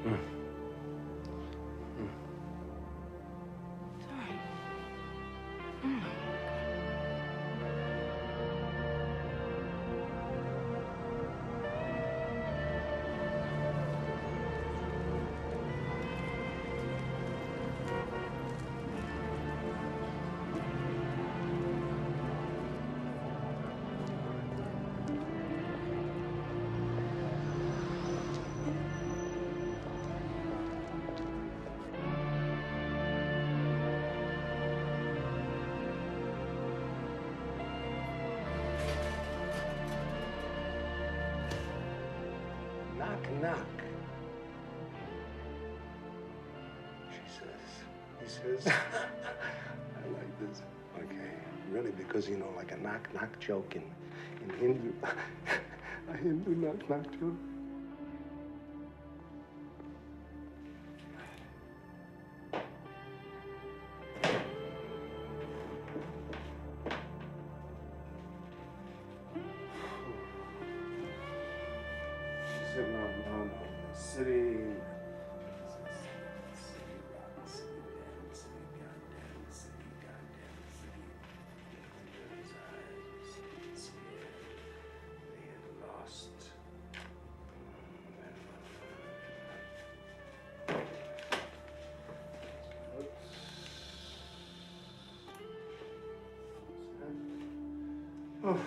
It's all right. Knock, knock. She says. He says. I like this. Okay, really, because, you know, like a knock-knock joke in Hindu. A Hindu knock-knock joke. Sitting on the city. Oh.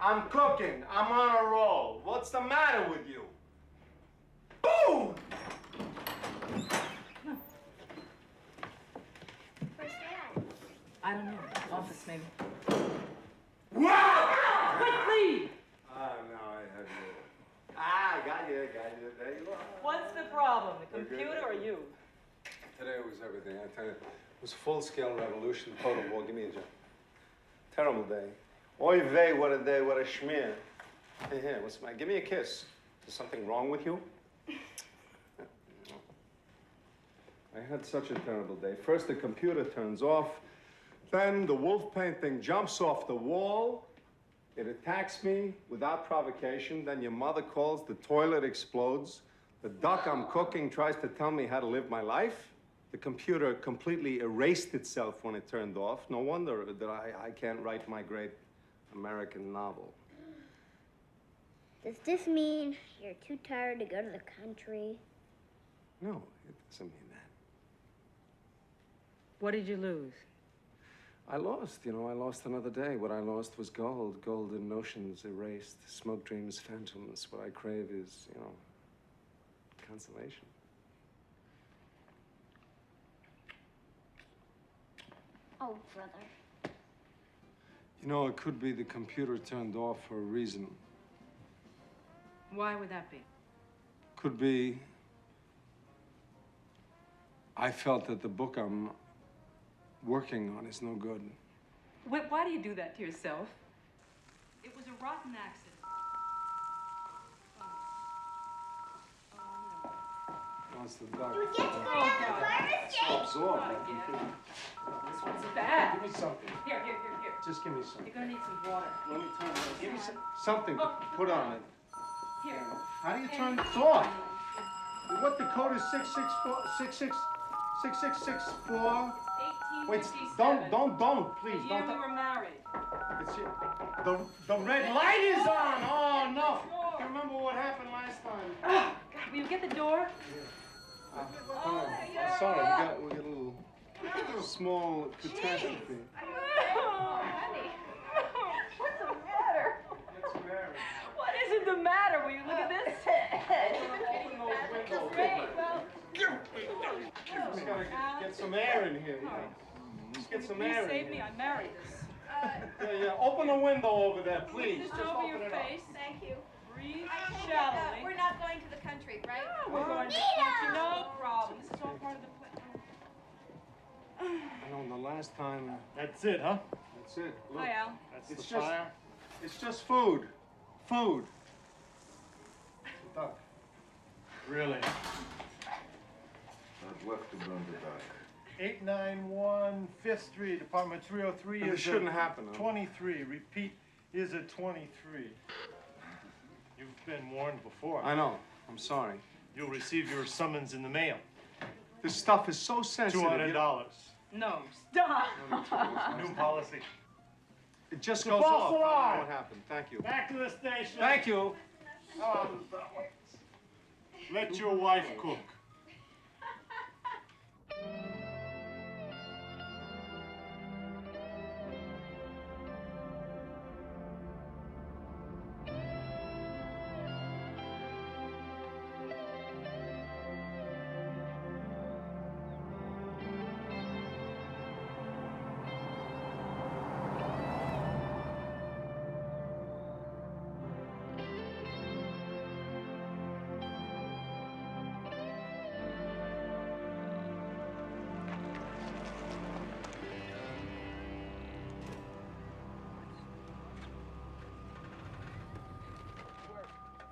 I'm cooking. I'm on a roll. What's the matter with you? Boom! Where's Dad? I don't know. Office, maybe. Wow! Quickly! Oh, no, I have you. Got you. There you are. What's the problem? The computer or you? Today was everything. I tell you, it was full-scale revolution, total war. Give me a job. Terrible day. Oy vey, what a day, what a schmear. Hey, here, what's the matter? Give me a kiss. Is something wrong with you? I had such a terrible day. First, the computer turns off. Then the wolf painting jumps off the wall. It attacks me without provocation. Then your mother calls, the toilet explodes. The duck I'm cooking tries to tell me how to live my life. The computer completely erased itself when it turned off. No wonder that I can't write my great American novel. Does this mean you're too tired to go to the country? No, it doesn't mean that. What did you lose? I lost, I lost another day. What I lost was gold. Golden notions erased. Smoke dreams, phantoms. What I crave is, consolation. Oh, brother. It could be the computer turned off for a reason. Why would that be? Could be I felt that the book I'm working on is no good. Why do you do that to yourself? It was a rotten accident. Oh, it's the duck. You get to go down the fire escape? Absorb. This one's bad. Give me something. Here. Just give me something. You're gonna need some water. Let me turn it on. Give me something to put on it. Here. How do you turn this off? What the code is 6664? Wait, 1857. don't, please, The year don't. we were married. It's here. The red light is on. Oh no! I remember what happened last time. Oh, God, will you get the door? Sorry, we got a little small catastrophe. Honey, what's the matter? What's the matter? What isn't the matter? Will you look at this? Open those windows. Just gotta get some air in here. Just get some air in Save here. me. I married this. Yeah. Open the window over there, please. Just Just over open your it face. Thank you. Breathe I take it, shallowly. we're not going to the country, right? We're going to Nito! no problem. This is all part of the plan. I know the last time. That's it, huh? That's it. Look, Hi, Al. That's It's the just- fire. it's just food. Food. Duck. Really? I'd love to burn the duck. 891 5th Street, apartment 303 This is shouldn't a happen. Huh? 23. Repeat is a 23. You've been warned before. I know. I'm sorry. You'll receive your summons in the mail. This stuff is so sensitive. $200. No, stop. New policy. It just The goes false off. I don't know alarm. what happened. Thank you. Back to the station. Thank you. Oh, let your wife cook.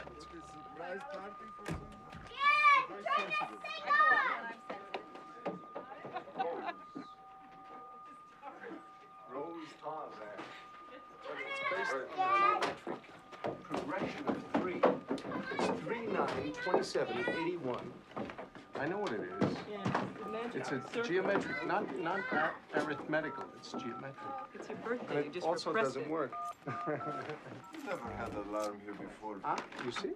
Surprise party for some? Dad, turn that thing on! Rose Tarzan. It's Based on a geometric progression of 3. It's 3, 9, 27, 81. I know what it is. Yeah, It's a geometric, not arithmetical. It's geometric. It's your birthday. And You it just also repressed doesn't it. work. You never had an alarm here before. Ah, you see?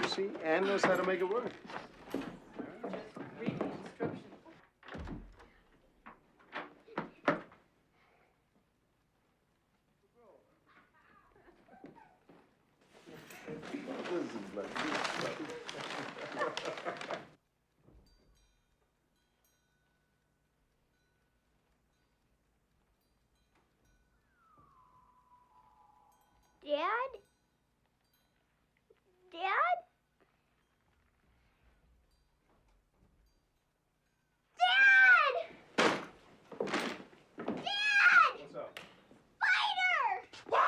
You see? Anne knows how to make it work. Just read the instructions. This is like this. Dad? Dad? Dad! Dad! What's up? Spider! What?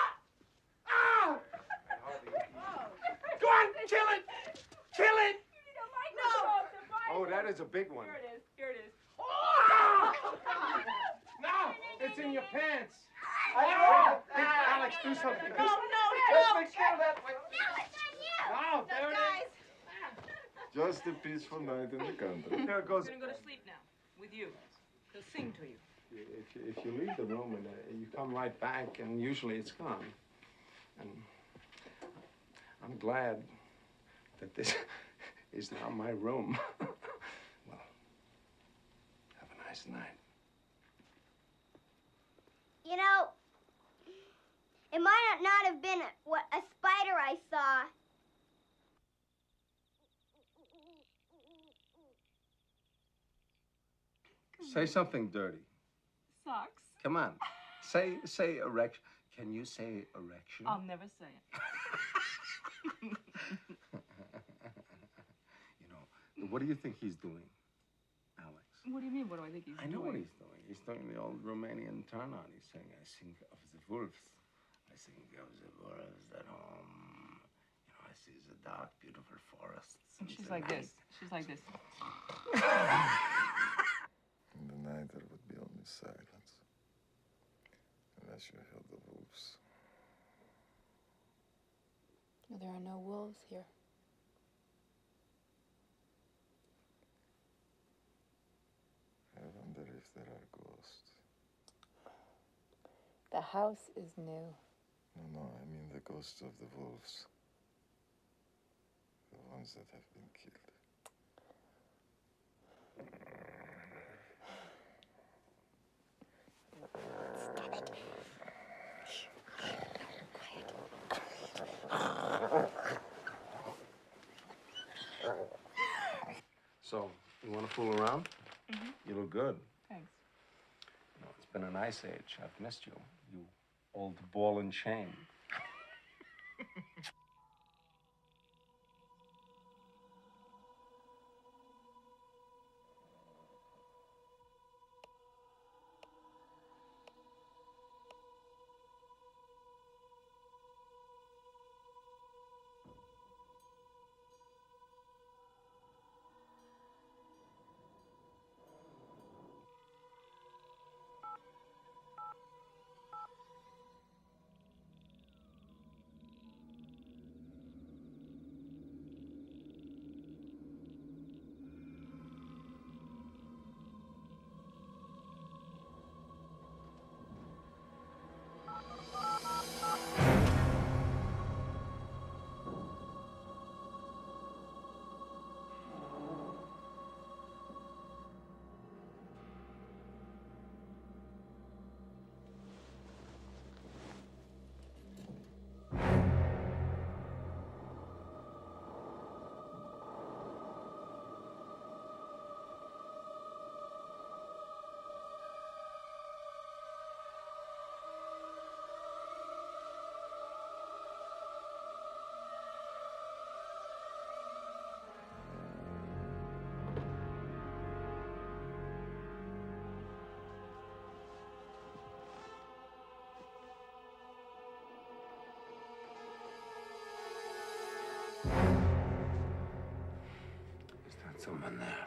Ow! Go on, kill it! Kill it! Oh, that is a big one. Here it is. Here it is. No! It's in your pants! Alex, do something. No, Let's kill that one. No, it's on you! Oh, there it is. Just a peaceful night in the country. Here it goes. We're gonna go to sleep now with you. He'll sing to you. If you leave the room and you come right back, and usually it's gone. And I'm glad that this is now my room. Well, have a nice night. You know, it might not have been a spider I saw. Say something dirty. Socks. Come on. Say erection. Can you say erection? I'll never say it. You know, what do you think he's doing, Alex? What do you mean? What do I think he's I know doing? what he's doing. He's doing the old Romanian turn on. He's saying, I think of the wolves. I think of the wolves at home. You know, I see the dark, beautiful forests. And she's like this. She's like this. In the night there would be only silence. Unless you heard the wolves. No, there are no wolves here. I wonder if there are ghosts. The house is new. No, I mean the ghosts of the wolves. The ones that have been killed. So, you want to fool around? Mm-hmm. You look good. Thanks. You know, it's been a nice age. I've missed you, you old ball and chain. Is that someone there?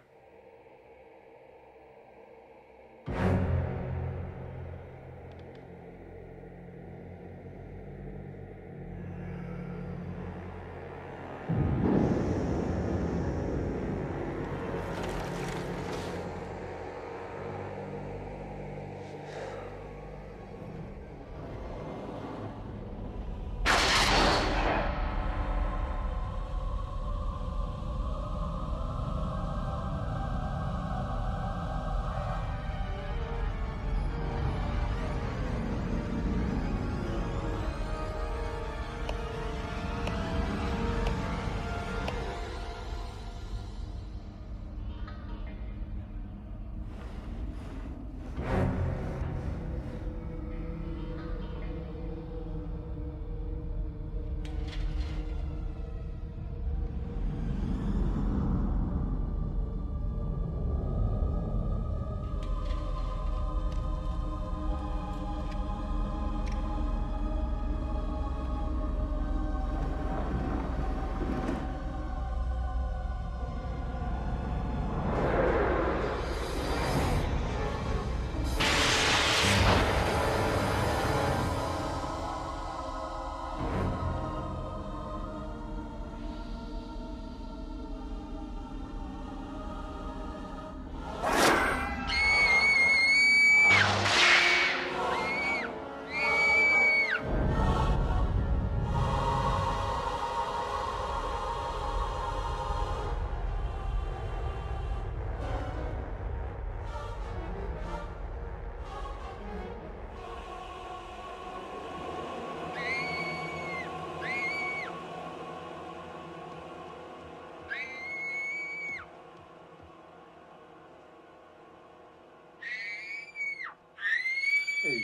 Hey,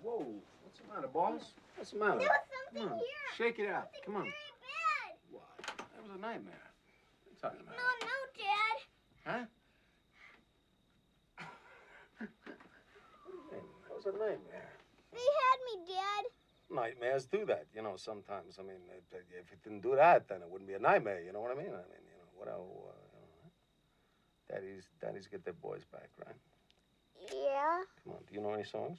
whoa. What's the matter, boss? What's the matter? There was something Come on, here. shake it out. Come on. Very bad. What? That was a nightmare. What are you talking about? No, Dad. Huh? That was a nightmare. They had me, Dad. Nightmares do that, you know, sometimes. I mean, if it didn't do that, then it wouldn't be a nightmare, you know what I mean? I mean, you know, what else? Daddies get their boys back, right? Yeah. Come on, do you know any songs?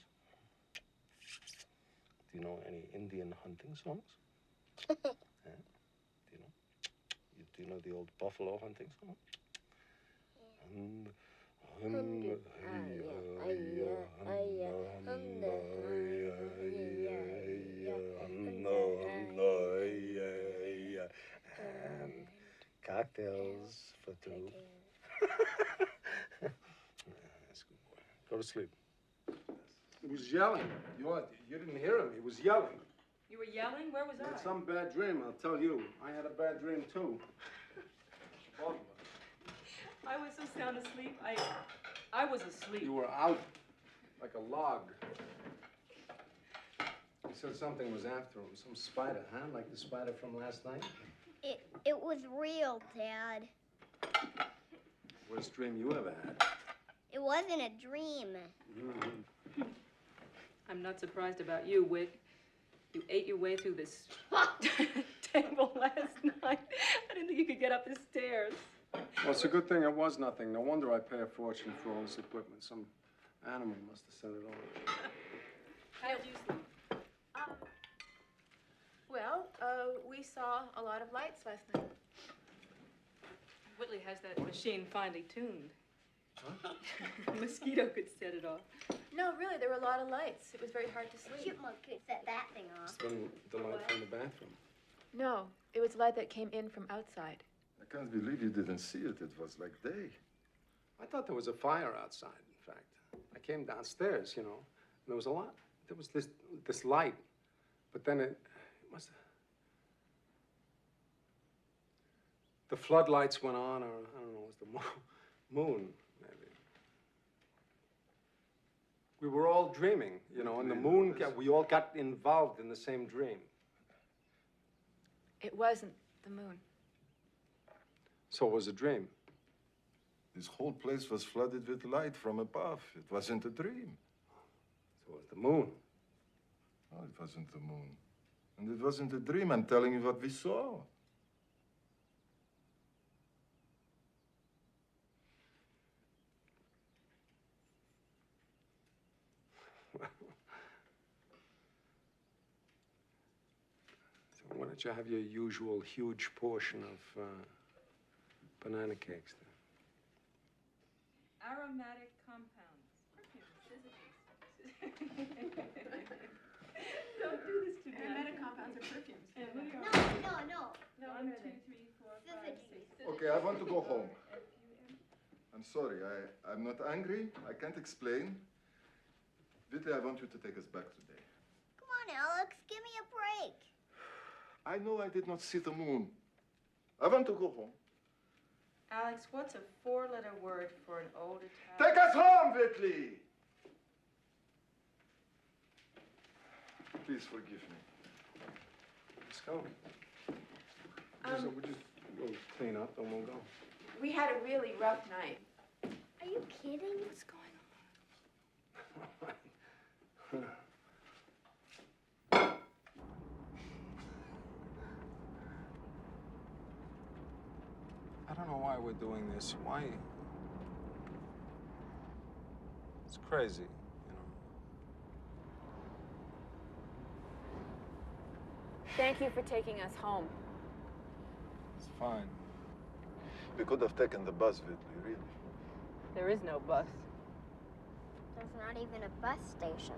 Do you know any Indian hunting songs? Huh? Do you know the old buffalo hunting song? And cocktails for two. That's a good boy. Go to sleep. He was yelling. You didn't hear him. He was yelling. You were yelling? Where was He had I? some bad dream, I'll tell you. I had a bad dream, too. Both of us. I was so sound asleep. I was asleep. You were out like a log. He said something was after him. Some spider, huh? Like the spider from last night? It was real, Dad. Worst dream you ever had. It wasn't a dream. Mm-hmm. I'm not surprised about you, Wick. You ate your way through this table last night. I didn't think you could get up the stairs. Well, it's a good thing it was nothing. No wonder I pay a fortune for all this equipment. Some animal must have sent it over. How did you sleep? Well, we saw a lot of lights last night. Whitley has that machine finely tuned. Huh? A mosquito could set it off. No, really, there were a lot of lights. It was very hard to sleep. Chipmunk could set that thing off. It's been the light from the bathroom. No, it was light that came in from outside. I can't believe you didn't see it. It was like day. I thought there was a fire outside, in fact. I came downstairs, you know, and there was a lot. There was this light, but then it must have... The floodlights went on, or I don't know, it was the moon, maybe. We were all dreaming, you know, and the moon, we all got involved in the same dream. It wasn't the moon. So it was a dream. This whole place was flooded with light from above. It wasn't a dream. So it was the moon. Oh, it wasn't the moon. And it wasn't a dream. I'm telling you what we saw. Why don't you have your usual huge portion of banana cakes then? Aromatic compounds. Perfumes. Don't do this to me. Aromatic compounds are perfumes. No. No, 1, 2, 3, 4, 5, 6. Okay, I want to go home. I'm sorry, I'm not angry. I can't explain. Whitley, I want you to take us back today. Come on, Alex, give me a break. I know I did not see the moon. I want to go home. Alex, what's a 4-letter word for an old Italian? Take us home, Whitley! Please forgive me. Let's go. We'll just go clean up and we'll go. We had a really rough night. Are you kidding? What's going on? I don't know why we're doing this. Why? It's crazy, you know. Thank you for taking us home. It's fine. We could have taken the bus, Whitley, really. There is no bus. There's not even a bus station.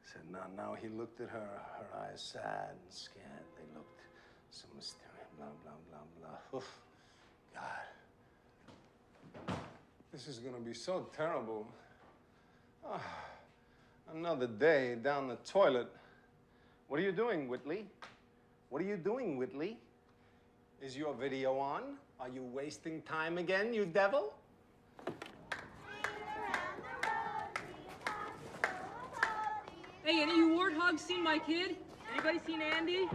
Said, now he looked at her eyes sad and scared. They looked so mysterious, blah, blah, blah, blah. Oof, God. This is gonna be so terrible. Ah, another day down the toilet. What are you doing, Whitley? What are you doing, Whitley? Is your video on? Are you wasting time again, you devil? Hey, any of you warthogs seen my kid? Anybody seen Andy?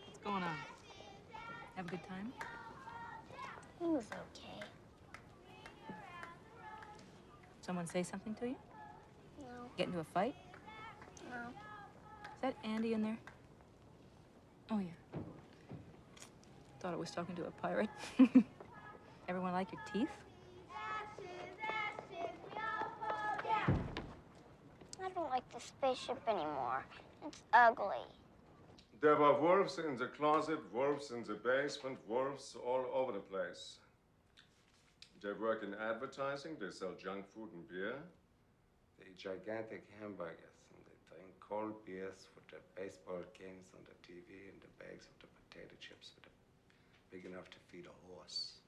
What's going on? Have a good time? He was okay. Someone say something to you? No, Get into a fight? no. Is that Andy in there? Oh, yeah. Thought I was talking to a pirate. Everyone like your teeth? I don't like the spaceship anymore. It's ugly. There were wolves in the closet, wolves in the basement, wolves all over the place. They work in advertising, they sell junk food and beer. They eat gigantic hamburgers and they drink cold beers with the baseball games on the TV and the bags of the potato chips that are big enough to feed a horse.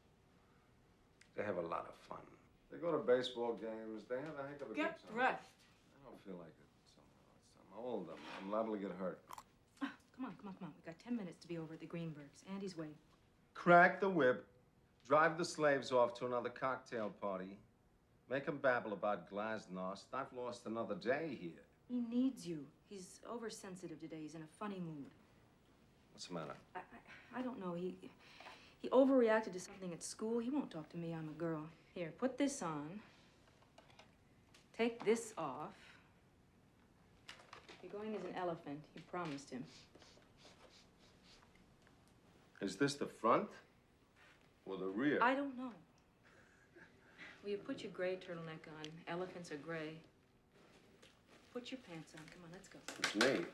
They have a lot of fun. They go to baseball games, they have a heck of a Get good time. dressed. I don't feel like it somehow. I'm old, I'm liable to get hurt. Come on. We've got 10 minutes to be over at the Greenbergs. Andy's waiting. Crack the whip, drive the slaves off to another cocktail party, make them babble about glasnost. I've lost another day here. He needs you. He's oversensitive today. He's in a funny mood. What's the matter? I don't know. He overreacted to something at school. He won't talk to me. I'm a girl. Here, put this on. Take this off. You're going as an elephant. You promised him. Is this the front or the rear? I don't know. Will you put your gray turtleneck on? Elephants are gray. Put your pants on. Come on, let's go. It's me.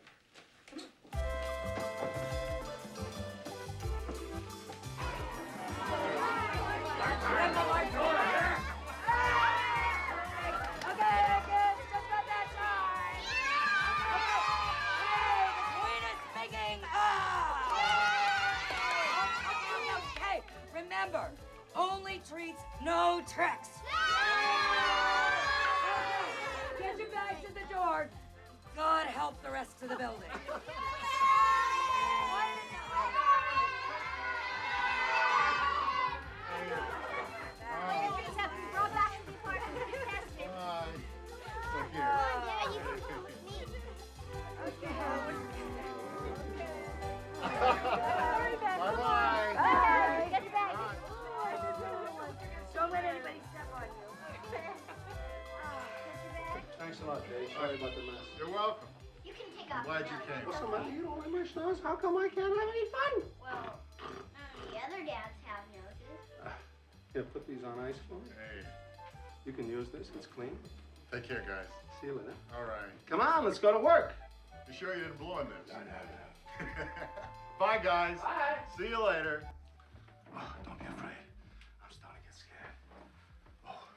Remember, only treats, no tricks. Get your bags at the door. Good help the rest of the building. Bye-bye. Get your bag. Don't let anybody step on you. Thanks a lot, Dave. Sorry about the mess. You're welcome. You can take off. Glad you came. What's the matter? You don't like my nose? How come I can't have any fun? Well, the other dads have noses. Here, put these on ice for me. Hey, You can use this. It's clean. take care, guys. See you later. All right. Come on, let's go to work. You sure you didn't blow on this? Bye, guys. Bye. See you later. Oh, don't be afraid. I'm starting to get scared. Oh,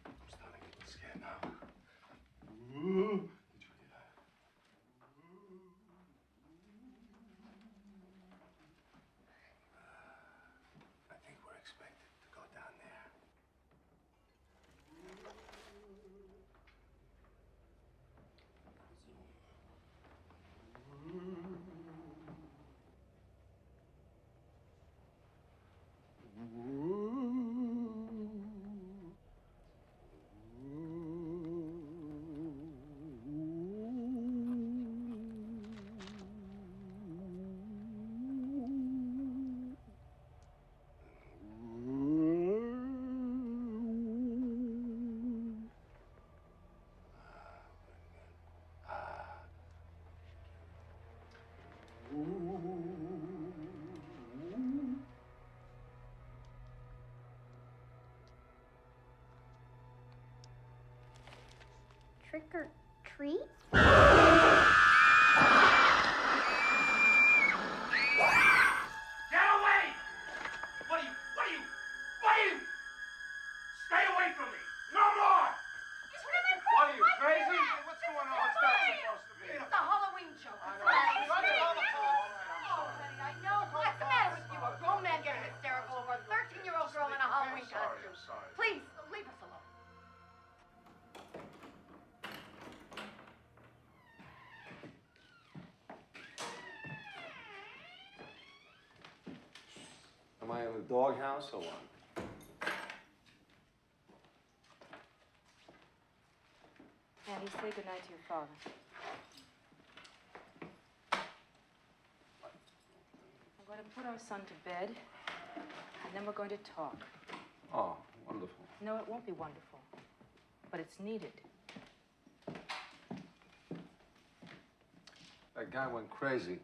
I'm starting to get scared now. Ooh. Did you hear that? I think we're expected to go down there. Trick or treat? Get away! What are you? Stay away from me! No more! What are you, crazy? What's going on? What's that supposed to be? It's a Halloween joke. I know. Oh, honey, I know. What's the matter with you? A grown man getting hysterical over a 13-year-old girl in a Halloween costume. Sorry. Please, leave us alone. Am I in the doghouse or what? Andy, say goodnight to your father. I'm going to put our son to bed, and then we're going to talk. Oh, wonderful. No, it won't be wonderful, but it's needed. That guy went crazy.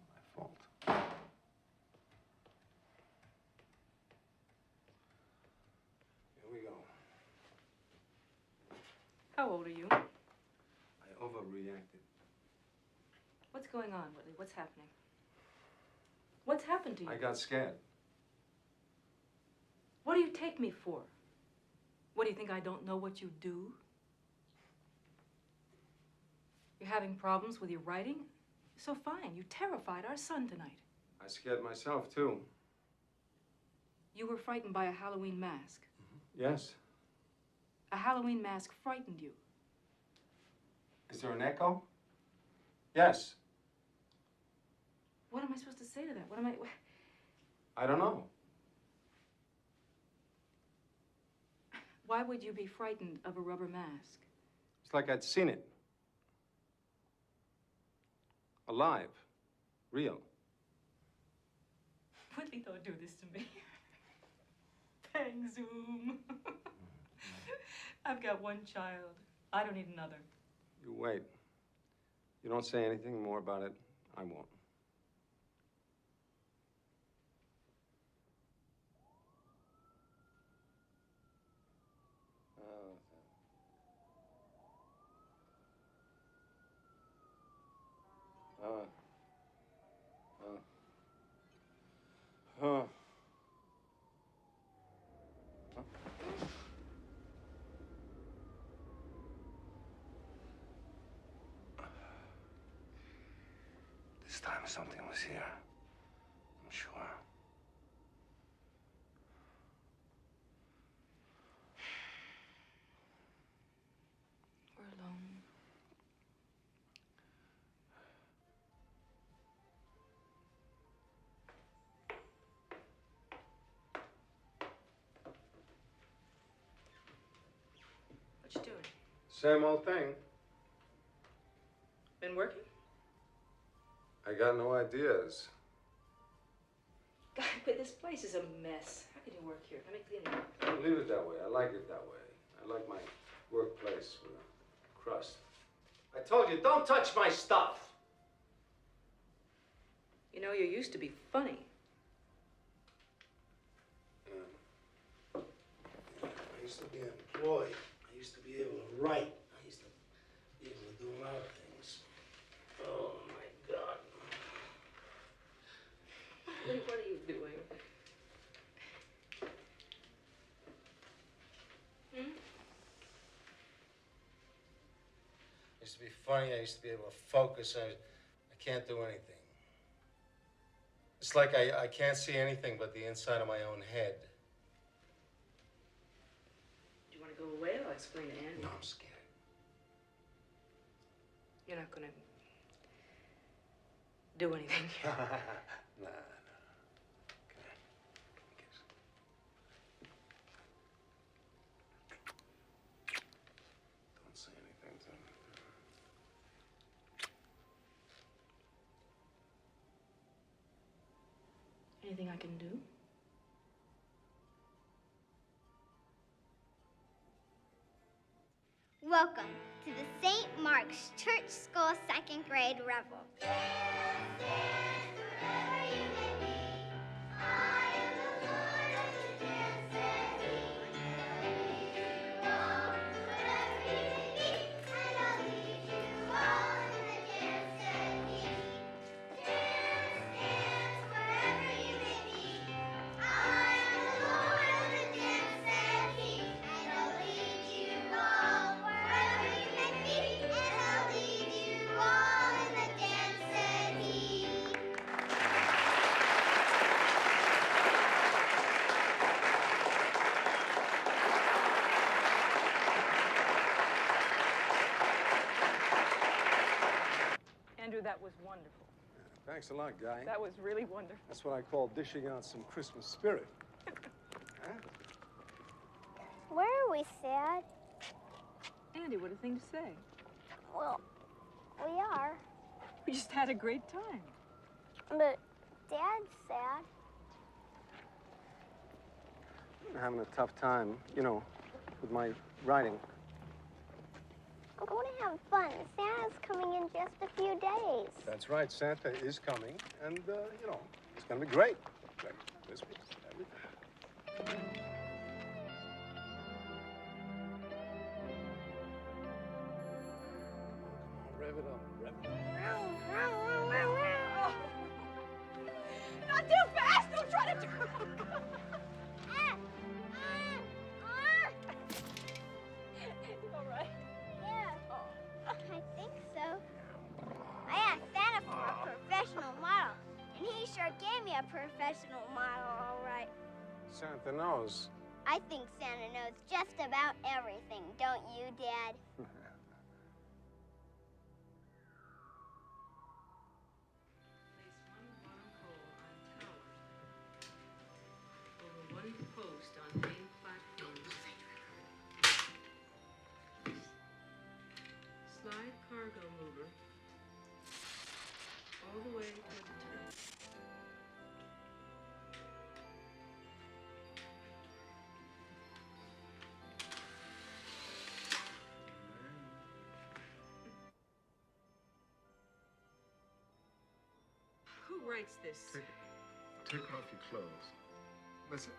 My fault. Here we go. How old are you? I overreacted. What's going on, Whitley? What's happening? What's happened to you? I got scared. What do you take me for? What, do you think I don't know what you do? You're having problems with your writing? So fine, you terrified our son tonight. I scared myself, too. You were frightened by a Halloween mask. Yes. A Halloween mask frightened you. Is there an echo? Yes. What am I supposed to say to that? What am I... I don't know. Why would you be frightened of a rubber mask? It's like I'd seen it. Alive. Real. Whitley, don't do this to me. Bang, zoom. I've got one child. I don't need another. You wait. You don't say anything more about it, I won't. This time something was here. I'm sure. We're alone. Same old thing. Been working? I got no ideas. God, but this place is a mess. How can you work here? Let me clean it up. Don't leave it that way. I like it that way. I like my workplace with a crust. I told you, don't touch my stuff. You know, you used to be funny. I used to be employed. I used to be able to write. I used to be able to do a lot of things. Oh, my God. What are you doing? Hmm? I used to be funny. I used to be able to focus. I can't do anything. It's like I can't see anything but the inside of my own head. Do you want to go away? I'll explain to Andy. No, I'm scared. You're not gonna do anything. Nah. Don't say anything to me. Anything I can do? Welcome to the St. Mark's Church School second grade revel. Andrew, that was wonderful. Thanks a lot, Guy. That was really wonderful. That's what I call dishing out some Christmas spirit. Huh? Where are we, Sad? Andy, what a thing to say. Well, we are. We just had a great time. But Dad's sad. I'm having a tough time, with my writing. I'm going to have fun. Santa's coming in just a few days. That's right, Santa is coming, and, it's gonna be great. Great Christmas, everything. Rev it up. Rev it up. Not too fast! Don't try to turn. You all right? Yeah. I think so. I asked Santa for a professional model, and he sure gave me a professional model, all right. Santa knows. I think Santa knows just about everything, don't you, Dad? Place one bottom coal on tower over one post on main platform. Slide cargo mover all the way toward the top. Who writes this? Take off your clothes.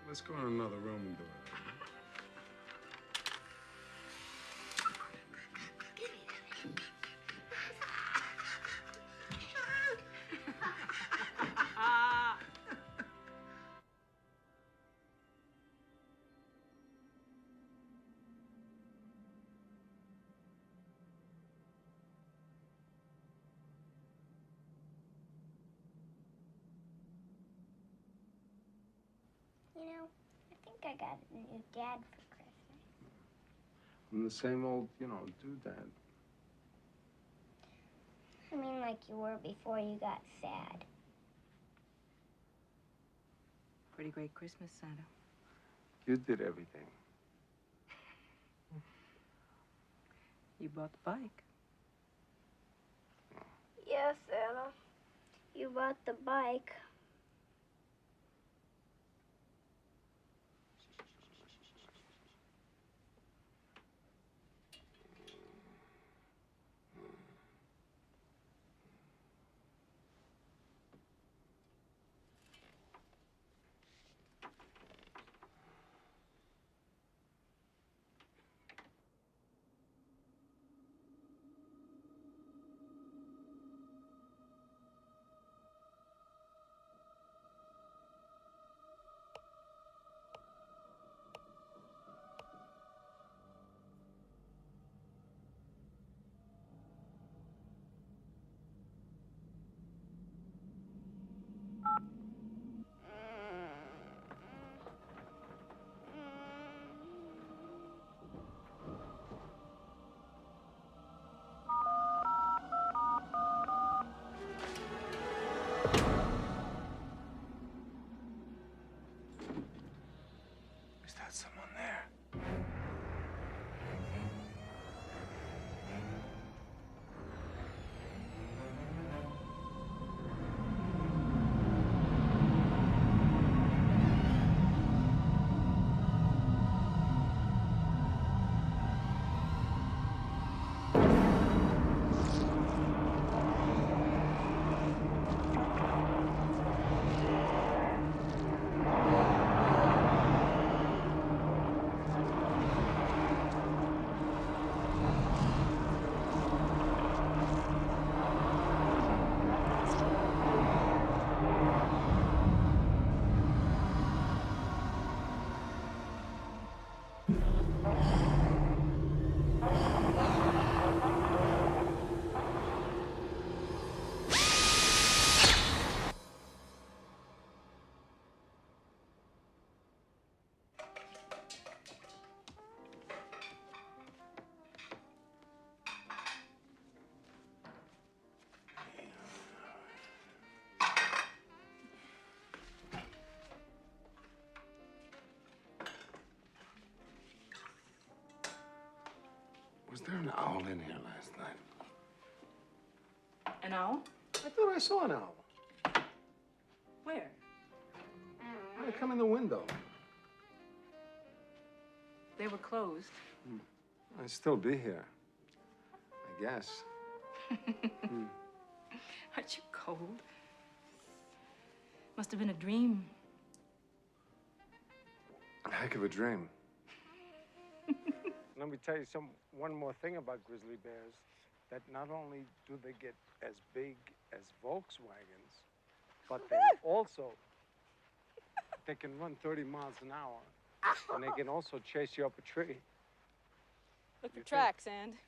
Let's go in another room and do it. I think I got a new dad for Christmas. I'm the same old, doodad. I mean, like you were before you got sad. Pretty great Christmas, Santa. You did everything. You bought the bike. Yes, Santa. You bought the bike. Is that someone there? Was there an owl in here last night? An owl? I thought I saw an owl. Where? I come in the window. They were closed. I'd still be here. I guess. Aren't you cold? Must have been a dream. A heck of a dream. Let me tell you one more thing about grizzly bears. That not only do they get as big as Volkswagens, but they can run 30 miles an hour. And they can also chase you up a tree. Look for tracks, and.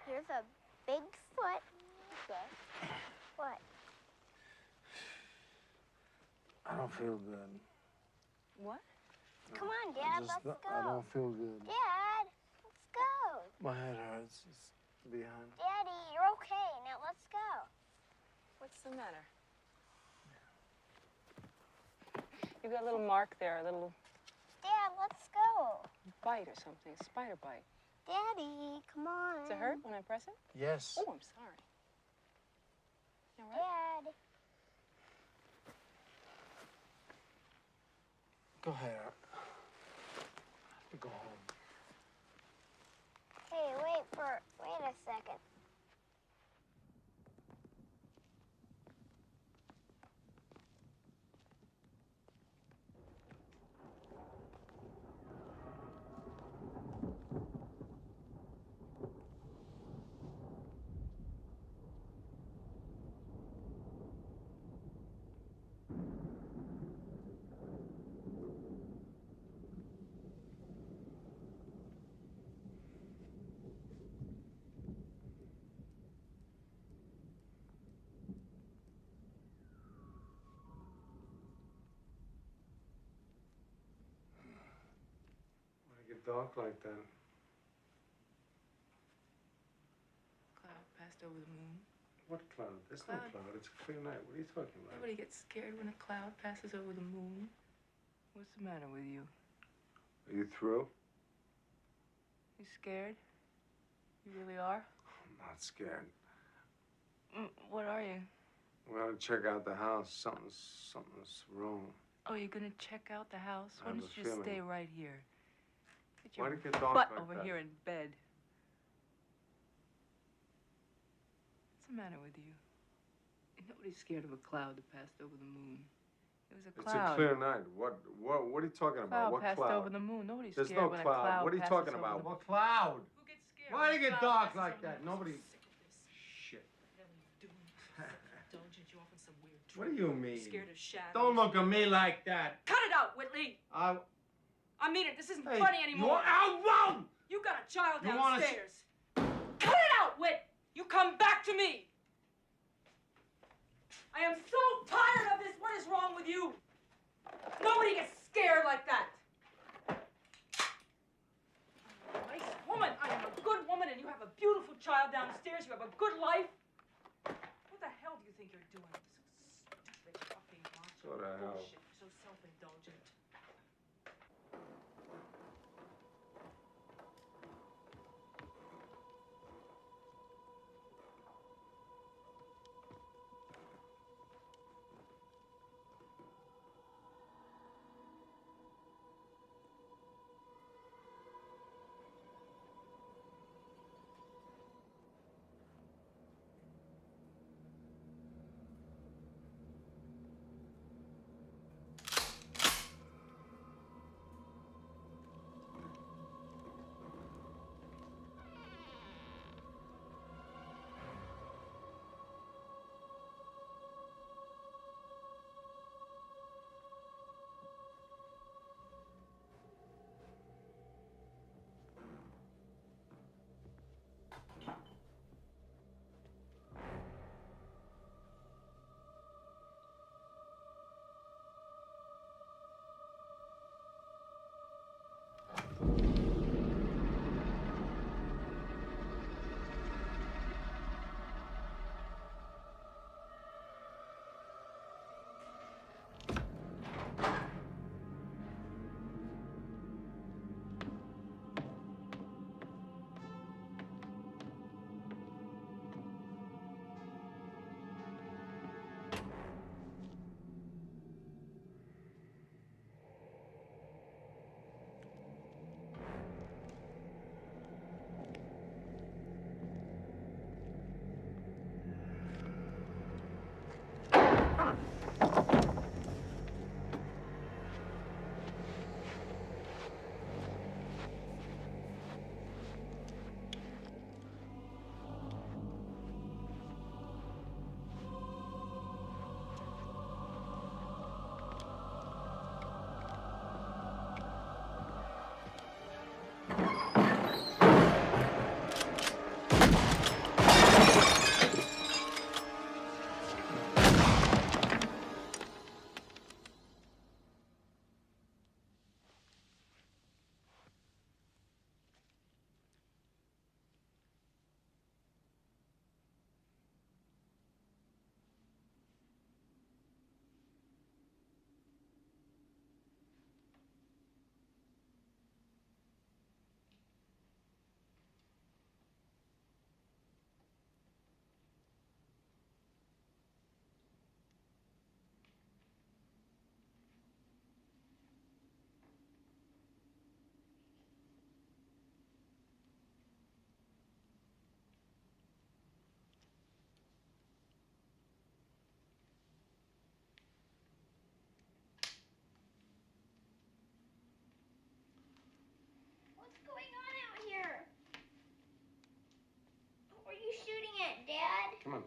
Here's a Bigfoot. What? I don't feel good. What? Come on, Dad, let's go. I don't feel good. Dad, let's go. My head hurts. It's behind. Daddy, you're okay. Now let's go. What's the matter? You've got a little mark there, a little Dad, let's go. bite or something, a spider bite. Daddy, come on. Does it hurt when I press it? Yes. Oh, I'm sorry. You all right? Dad. Go ahead. Go home. Hey, wait a second. Dark like that. Cloud passed over the moon. What cloud? There's no cloud. It's a clear night. What are you talking about? Everybody gets scared when a cloud passes over the moon. What's the matter with you? Are you through? You scared? You really are? I'm not scared. What are you? We ought to check out the house. Something's wrong. Oh, you're gonna check out the house? I Why have don't a you just feeling. stay right here? Get Why'd your it get dark butt like over that? here in bed. What's the matter with you? Nobody's scared of a cloud that passed over the moon. It was a It's cloud. a clear night. What are you talking about? Cloud What passed cloud? over the moon. Nobody's There's scared no when a cloud. cloud What are you passes talking over about? the What cloud? Who gets scared? Why'd it when a get cloud dark passes like over the that? moon? Nobody. I'm sick of this. Shit. What the hell are you doing? Indulgent, you off on some weird trip. What do you mean? Scared of shadows. Don't look at me like that. Cut it out, Whitley. I mean it. This isn't Hey, funny anymore. Whoa! You got a child You wanna downstairs. Cut it out, Whit. You come back to me. I am so tired of this. What is wrong with you? Nobody gets scared like that. I'm a nice woman. I am a good woman, and you have a beautiful child downstairs. You have a good life. What the hell do you think you're doing? So stupid, fucking macho What the hell? bullshit. So self-indulgent. What's going on out here? What were you shooting at, Dad? Come on.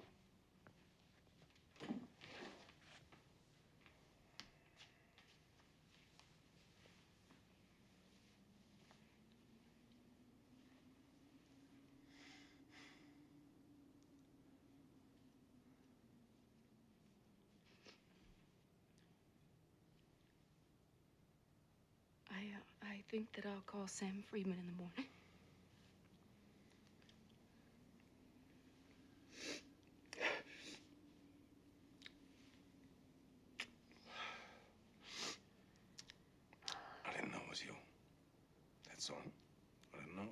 I think that I'll call Sam Friedman in the morning. I didn't know it was you. That's all. I didn't know.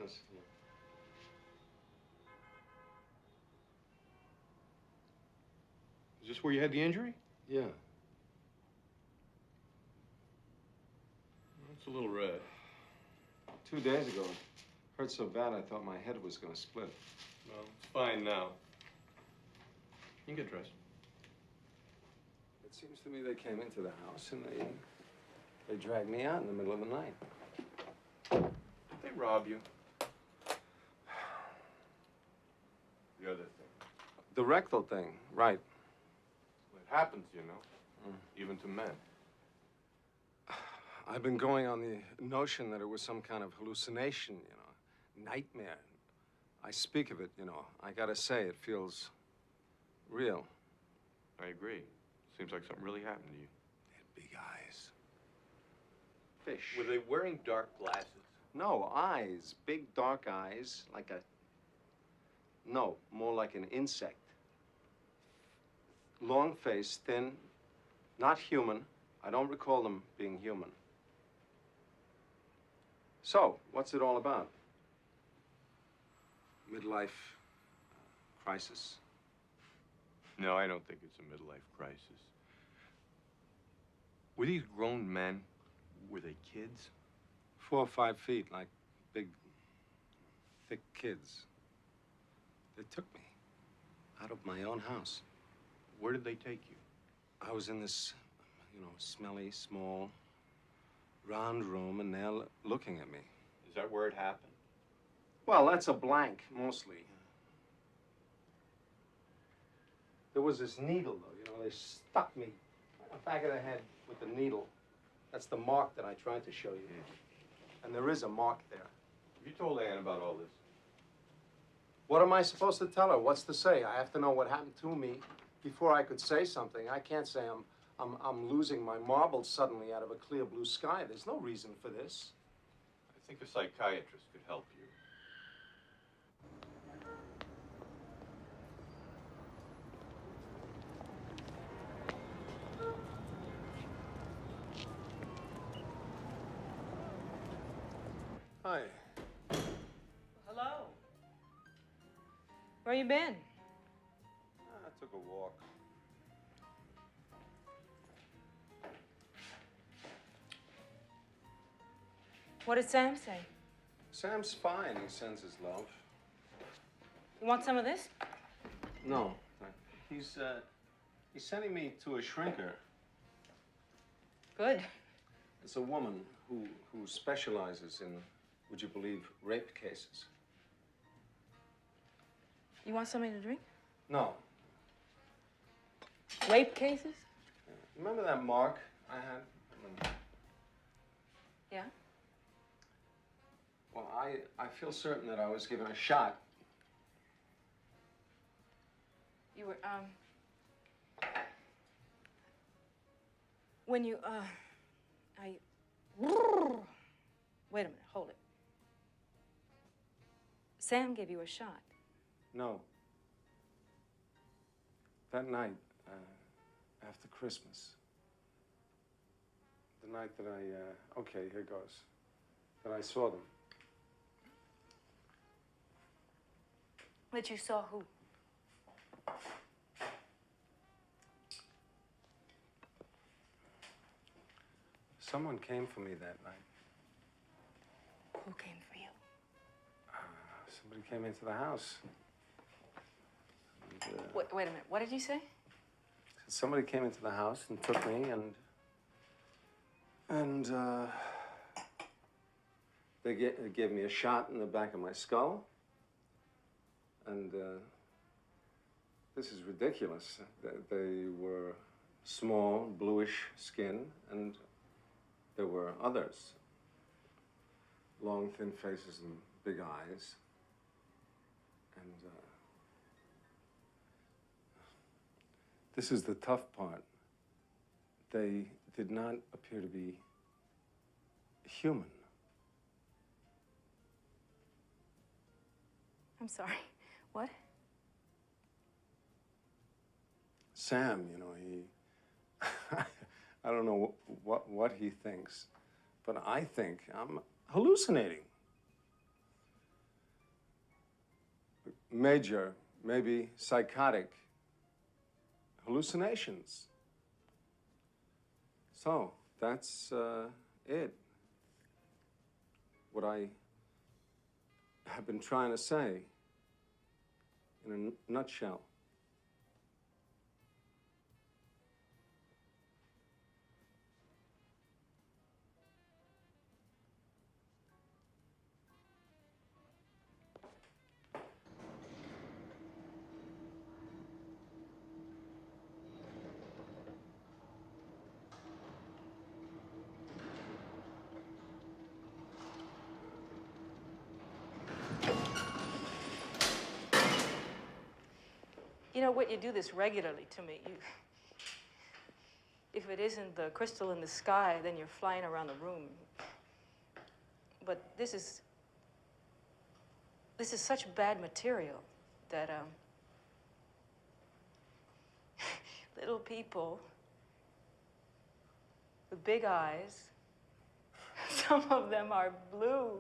was. Is this where you had the injury? Yeah. It's a little red. 2 days ago, it hurt so bad I thought my head was going to split. Well, it's fine now. You can get dressed. It seems to me they came into the house and they dragged me out in the middle of the night. Did they rob you? The other thing. The rectal thing, right. It happens, you know, even to men. I've been going on the notion that it was some kind of hallucination, you know, nightmare. I speak of it, you know. I gotta say, it feels real. I agree. Seems like something really happened to you. They had big eyes. Fish. Were they wearing dark glasses? No, eyes. Big, dark eyes, like a... No, more like an insect. Long face, thin, not human. I don't recall them being human. So, what's it all about? Midlife crisis. No, I don't think it's a midlife crisis. Were these grown men? Were they kids? 4 or 5 feet, like big, thick kids. They took me out of my own house. Where did they take you? I was in this, you know, smelly, small, round room, and they're looking at me. Is that where it happened? Well, that's a blank, mostly. There was this needle, though, you know, they stuck me on the back of the head with the needle. That's the mark that I tried to show you. And there is a mark there. You told Ann about all this. What am I supposed to tell her? What's to say? I have to know what happened to me before I could say something. I can't say I'm losing my marbles suddenly out of a clear blue sky. There's no reason for this. I think a psychiatrist could help you. Hi. Hello. Where you been? I took a walk. What did Sam say? Sam's fine. He sends his love. You want some of this? No. He's sending me to a shrinker. Good. It's a woman who specializes in, would you believe, rape cases. You want something to drink? No. Rape cases? Remember that mark I had? Yeah. Well, I feel certain that I was given a shot. You were, when you, wait a minute, hold it. Sam gave you a shot. No. That night, after Christmas. The night that okay, here goes. That I saw them. That you saw who? Someone came for me that night. Who came for you? Somebody came into the house. And, Wait a minute, what did you say? somebody came into the house and took me, and they gave me a shot in the back of my skull. And this is ridiculous. They were small, bluish skin, and there were others. Long, thin faces and big eyes. And this is the tough part. They did not appear to be human. I'm sorry. What? Sam, you know, he... I don't know what he thinks, but I think I'm hallucinating. major, maybe psychotic hallucinations. So, that's it. What I have been trying to say in a nutshell. You know what? You do this regularly to me. If it isn't the crystal in the sky, then you're flying around the room. But this is such bad material that little people with big eyes, some of them are blue.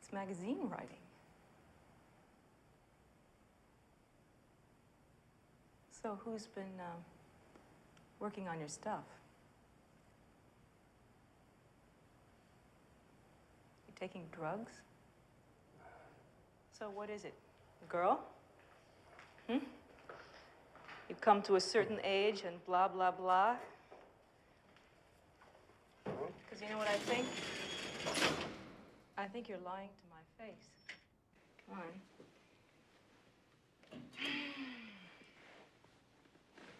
It's magazine writing. So who's been working on your stuff? You taking drugs? So what is it? A girl? Hmm? You come to a certain age and blah, blah, blah? Because you know what I think? I think you're lying to my face. Come on.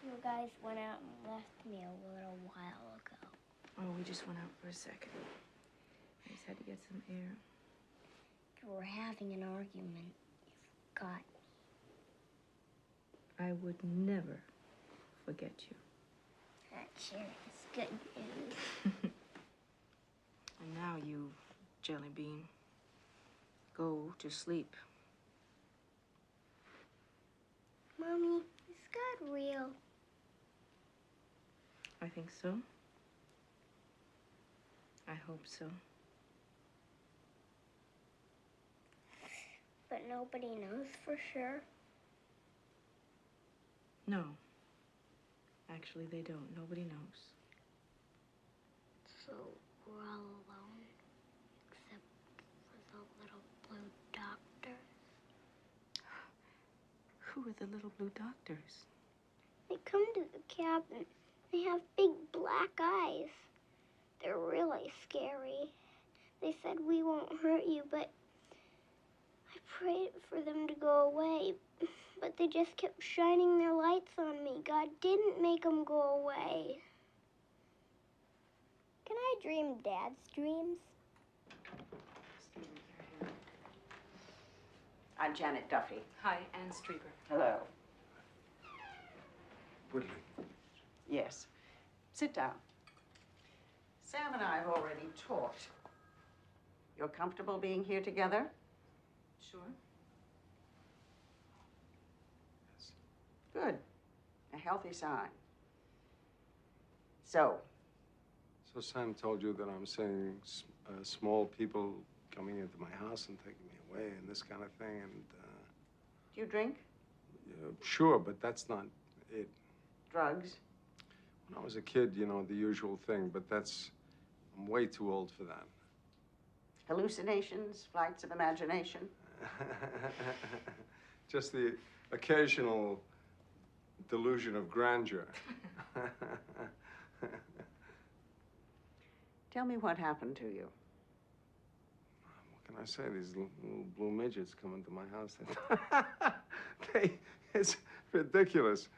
You guys went out and left me a little while ago. Oh, we just went out for a second. I just had to get some air. You were having an argument. You forgot me. I would never forget you. That sure is good news. And now you, Jelly Bean, go to sleep. Mommy, is God real? I think so. I hope so. But nobody knows for sure. No. Actually, they don't. Nobody knows. So we're all alone, except for the little blue doctor. Who are the little blue doctors? They come to the cabin. They have big black eyes. They're really scary. They said we won't hurt you, but I prayed for them to go away. But they just kept shining their lights on me. God didn't make them go away. Can I dream Dad's dreams? I'm Janet Duffy. Hi, Ann Streeper. Hello. Woodley. Yes. Sit down. Sam and I have already talked. You're comfortable being here together? Sure. Yes. Good. A healthy sign. So Sam told you that I'm saying small people coming into my house and taking me away and this kind of thing, and do you drink? Sure, but that's not it. Drugs? When I was a kid, you know, the usual thing, but I'm way too old for that. Hallucinations, flights of imagination? Just the occasional delusion of grandeur. Tell me what happened to you. What can I say? These little blue midgets come into my house. It's ridiculous.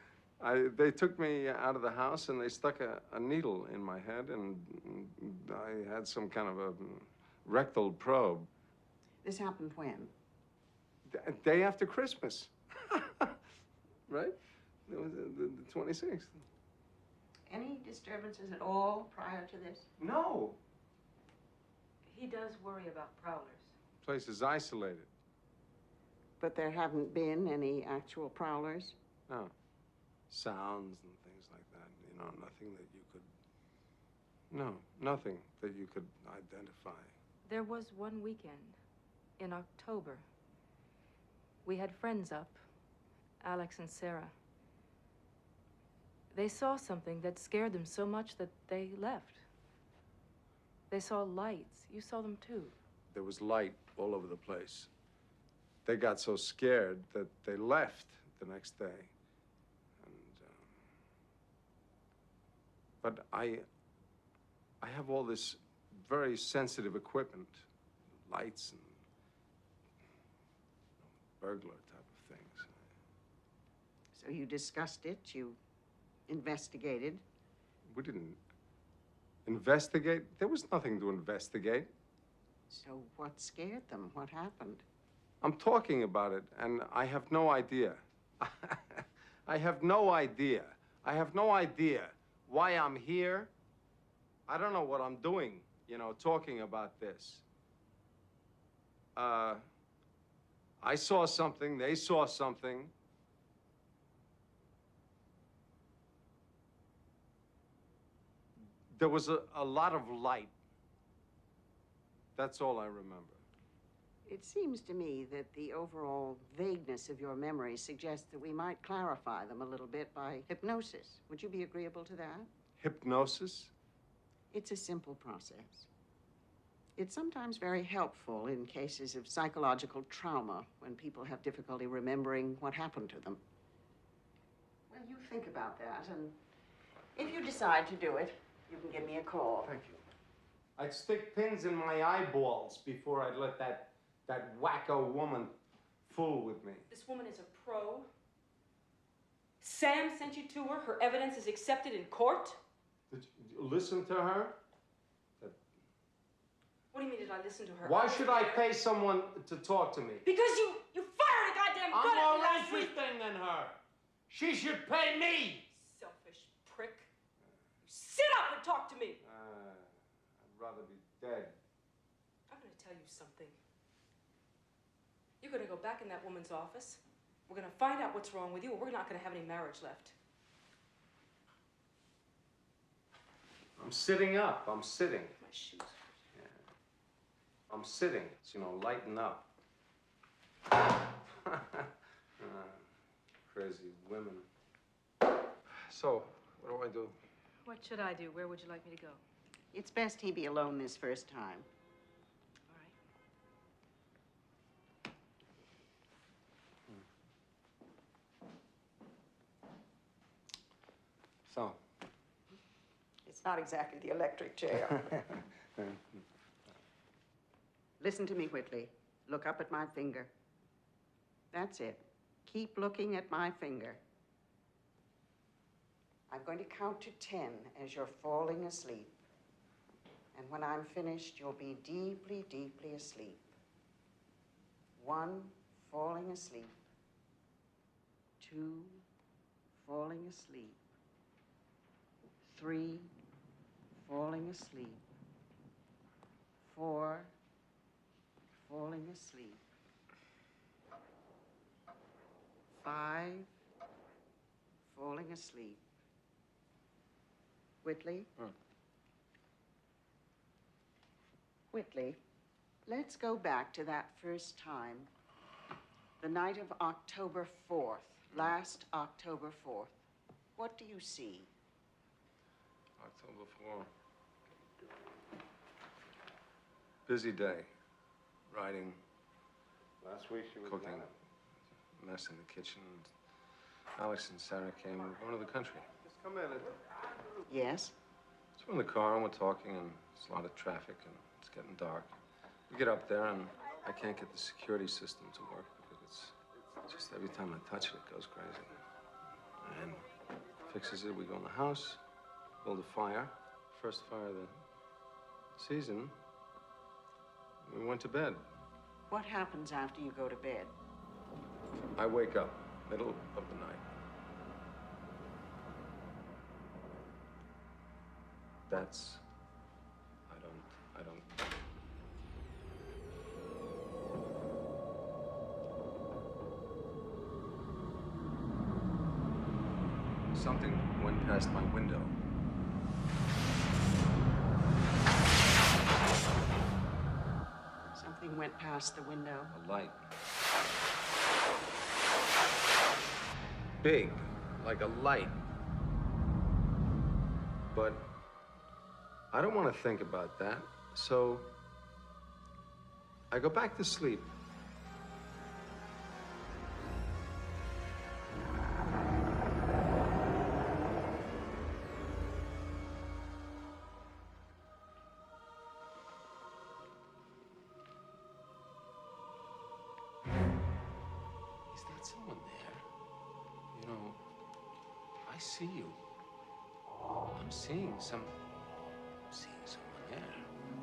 They took me out of the house and they stuck a needle in my head, and I had some kind of a rectal probe. This happened when? Day after Christmas. Right? It was the 26th. Any disturbances at all prior to this? No. He does worry about prowlers. Place is isolated. But there haven't been any actual prowlers? No. Sounds and things like that. You know, nothing that you could identify. There was one weekend in October. We had friends up, Alex and Sarah. They saw something that scared them so much that they left. They saw lights. You saw them too. There was light all over the place. They got so scared that they left the next day. But I have all this very sensitive equipment, lights and burglar type of things. So you discussed it, you investigated. We didn't investigate. There was nothing to investigate. So what scared them? What happened? I'm talking about it, and I have no idea. I have no idea. I have no idea why I'm here. I don't know what I'm doing, you know, talking about this. I saw something, they saw something. There was a lot of light. That's all I remember. It seems to me that the overall vagueness of your memories suggests that we might clarify them a little bit by hypnosis. Would you be agreeable to that? Hypnosis? It's a simple process. It's sometimes very helpful in cases of psychological trauma when people have difficulty remembering what happened to them. Well, you think about that, and if you decide to do it, you can give me a call. Thank you. I'd stick pins in my eyeballs before I'd let that wacko woman fool with me. This woman is a pro. Sam sent you to her. Her evidence is accepted in court. Did you listen to her? What do you mean, did I listen to her? Why should I pay someone to talk to me? Because you fired a goddamn gun at me last week. I'm more interesting than her. She should pay me. Selfish prick. Sit up and talk to me. I'd rather be dead. I'm going to tell you something. You're going to go back in that woman's office. We're going to find out what's wrong with you, and we're not going to have any marriage left. I'm sitting up. I'm sitting. My shoes. Yeah. I'm sitting. It's, you know, lighten up. Crazy women. So, what do I do? What should I do? Where would you like me to go? It's best he be alone this first time. All right. So? It's not exactly the electric chair. Listen to me, Whitley. Look up at my finger. That's it. Keep looking at my finger. I'm going to count to 10 as you're falling asleep. And when I'm finished, you'll be deeply, deeply asleep. 1, falling asleep. 2, falling asleep. 3, falling asleep. 4, falling asleep. 5, falling asleep. Whitley? Whitley, let's go back to that first time, the night of October 4th, last October 4th. What do you see? October 4th. Busy day. Writing. Last week she was cooking. Mess in the kitchen. Alex and Sarah came. We were going to the country. Just come in. Yes? So we're in the car and we're talking, and there's a lot of traffic, and it's getting dark. We get up there, and I can't get the security system to work because it's just every time I touch it, it goes crazy. And fixes it. We go in the house, build a fire. First fire of the season. We went to bed. What happens after you go to bed? I wake up, middle of the night. That's, I don't. Something went past my window. went past the window? A light. Big, like a light. But I don't want to think about that, so I go back to sleep. Is that someone there? You know, I see you. I'm seeing someone there.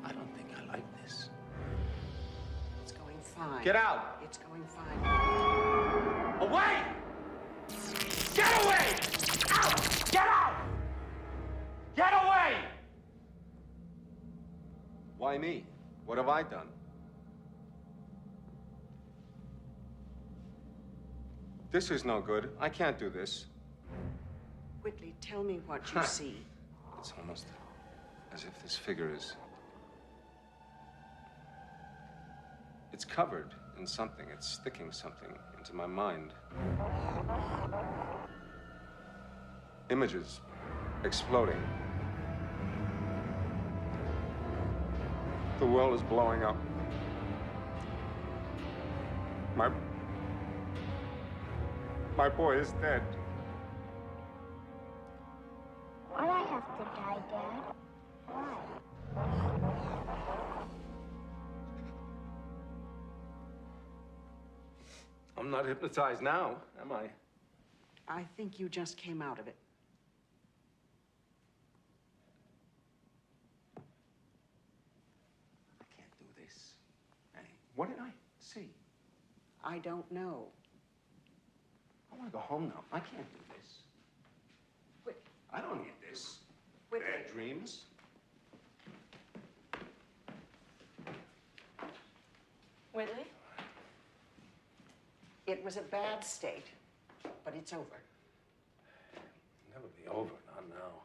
I don't think I like this. It's going fine. Get out! It's going fine. Away! Get away! Out! Get out! Get away! Why me? What have I done? This is no good. I can't do this. Whitley, tell me what you see. It's almost as if this figure is... It's covered in something. It's sticking something into my mind. Images exploding. The world is blowing up. My boy is dead. Why'd I have to die, Dad? Why? I'm not hypnotized now, am I? I think you just came out of it. I can't do this. Hey, what did I see? I don't know. I want to go home now. I can't do this. I don't need this. Whitley. Bad dreams. Whitley? It was a bad state, but it's over. It'll never be over, not now.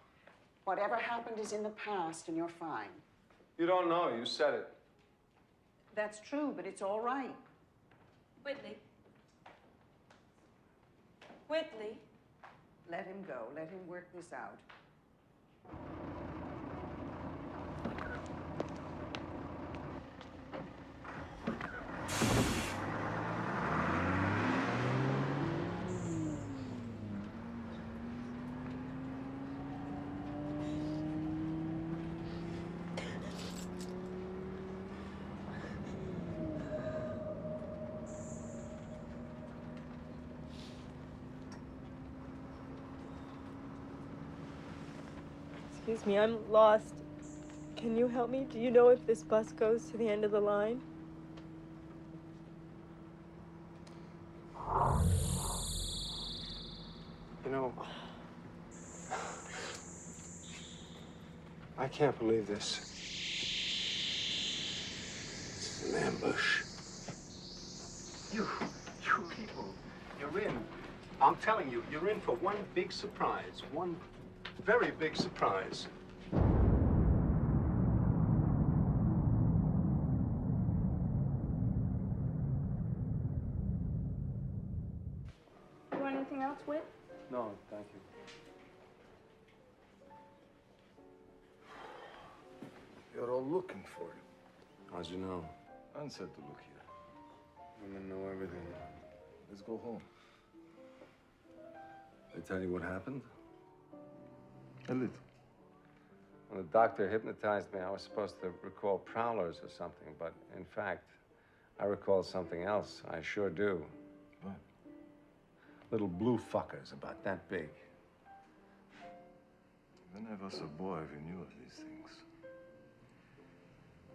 Whatever happened is in the past, and you're fine. You don't know. You said it. That's true, but it's all right. Whitley? Whitley? Let him go. Let him work this out. Excuse me, I'm lost. Can you help me? Do you know if this bus goes to the end of the line? You know, I can't believe this. It's an ambush. You people, you're in. I'm telling you, you're in for one big surprise. One very big surprise. You want anything else, Whit? No, thank you. You're all looking for him. How'd you know? Anne said to look here. Women know everything. Let's go home. They tell you what happened? A little. When the doctor hypnotized me, I was supposed to recall prowlers or something, but in fact, I recall something else. I sure do. What? Little blue fuckers about that big. When I was a boy, we knew of these things.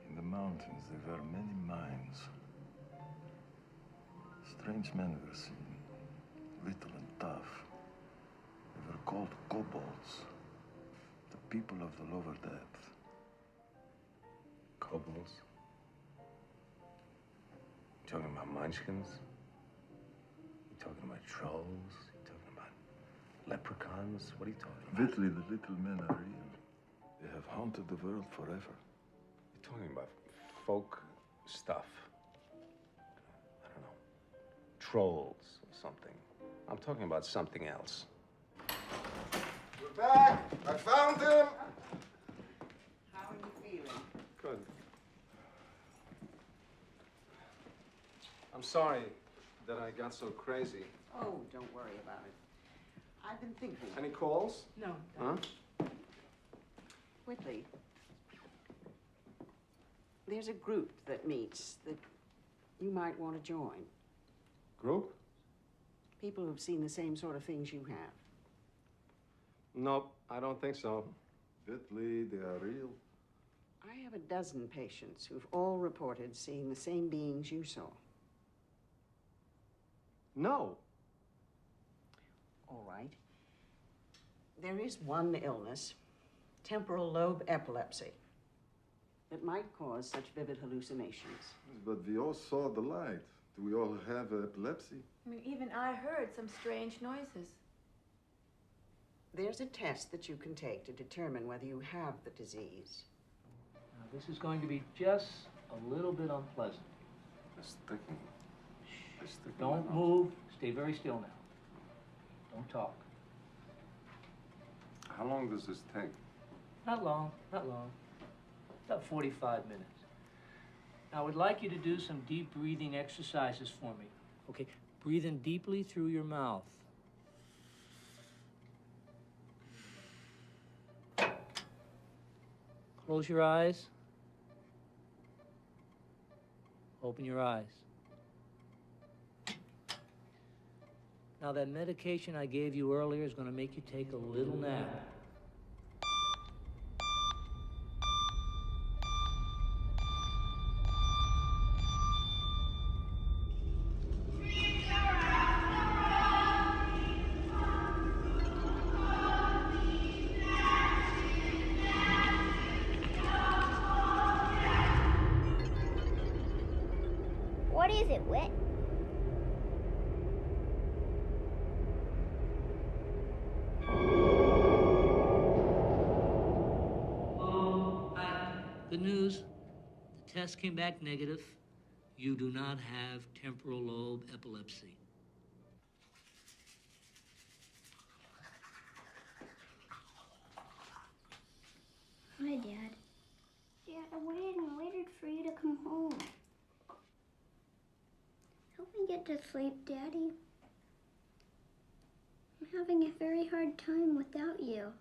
In the mountains, there were many mines. Strange men were seen, little and tough. They were called kobolds, the people of the lower depth. Kobolds? You talking about munchkins? You talking about trolls? You talking about leprechauns? What are you talking about? Whitley, the little men are real. They have haunted the world forever. You're talking about folk stuff. trolls or something. I'm talking about something else. We're back. I found him. How are you feeling? Good. I'm sorry that I got so crazy. Oh, don't worry about it. I've been thinking. Any calls? No. Huh? Whitley, there's a group that meets that you might want to join. Group? People who've seen the same sort of things you have. Nope, I don't think so. Whitley, they are real. I have a dozen patients who've all reported seeing the same beings you saw. No. All right. There is one illness, temporal lobe epilepsy, that might cause such vivid hallucinations. But we all saw the light. Do we all have epilepsy? I mean, even I heard some strange noises. There's a test that you can take to determine whether you have the disease. Now, this is going to be just a little bit unpleasant. It's sticking. It's sticking. Don't move. Stay very still now. Don't talk. How long does this take? Not long, not long. About 45 minutes. Now, I would like you to do some deep breathing exercises for me. Okay, breathe in deeply through your mouth. Close your eyes. Open your eyes. Now, that medication I gave you earlier is going to make you take a little nap. What is it, Whit? Good news. The test came back negative. You do not have temporal lobe epilepsy. Hi, Dad. Dad, I waited and waited for you to come home. Help me get to sleep, Daddy. I'm having a very hard time without you.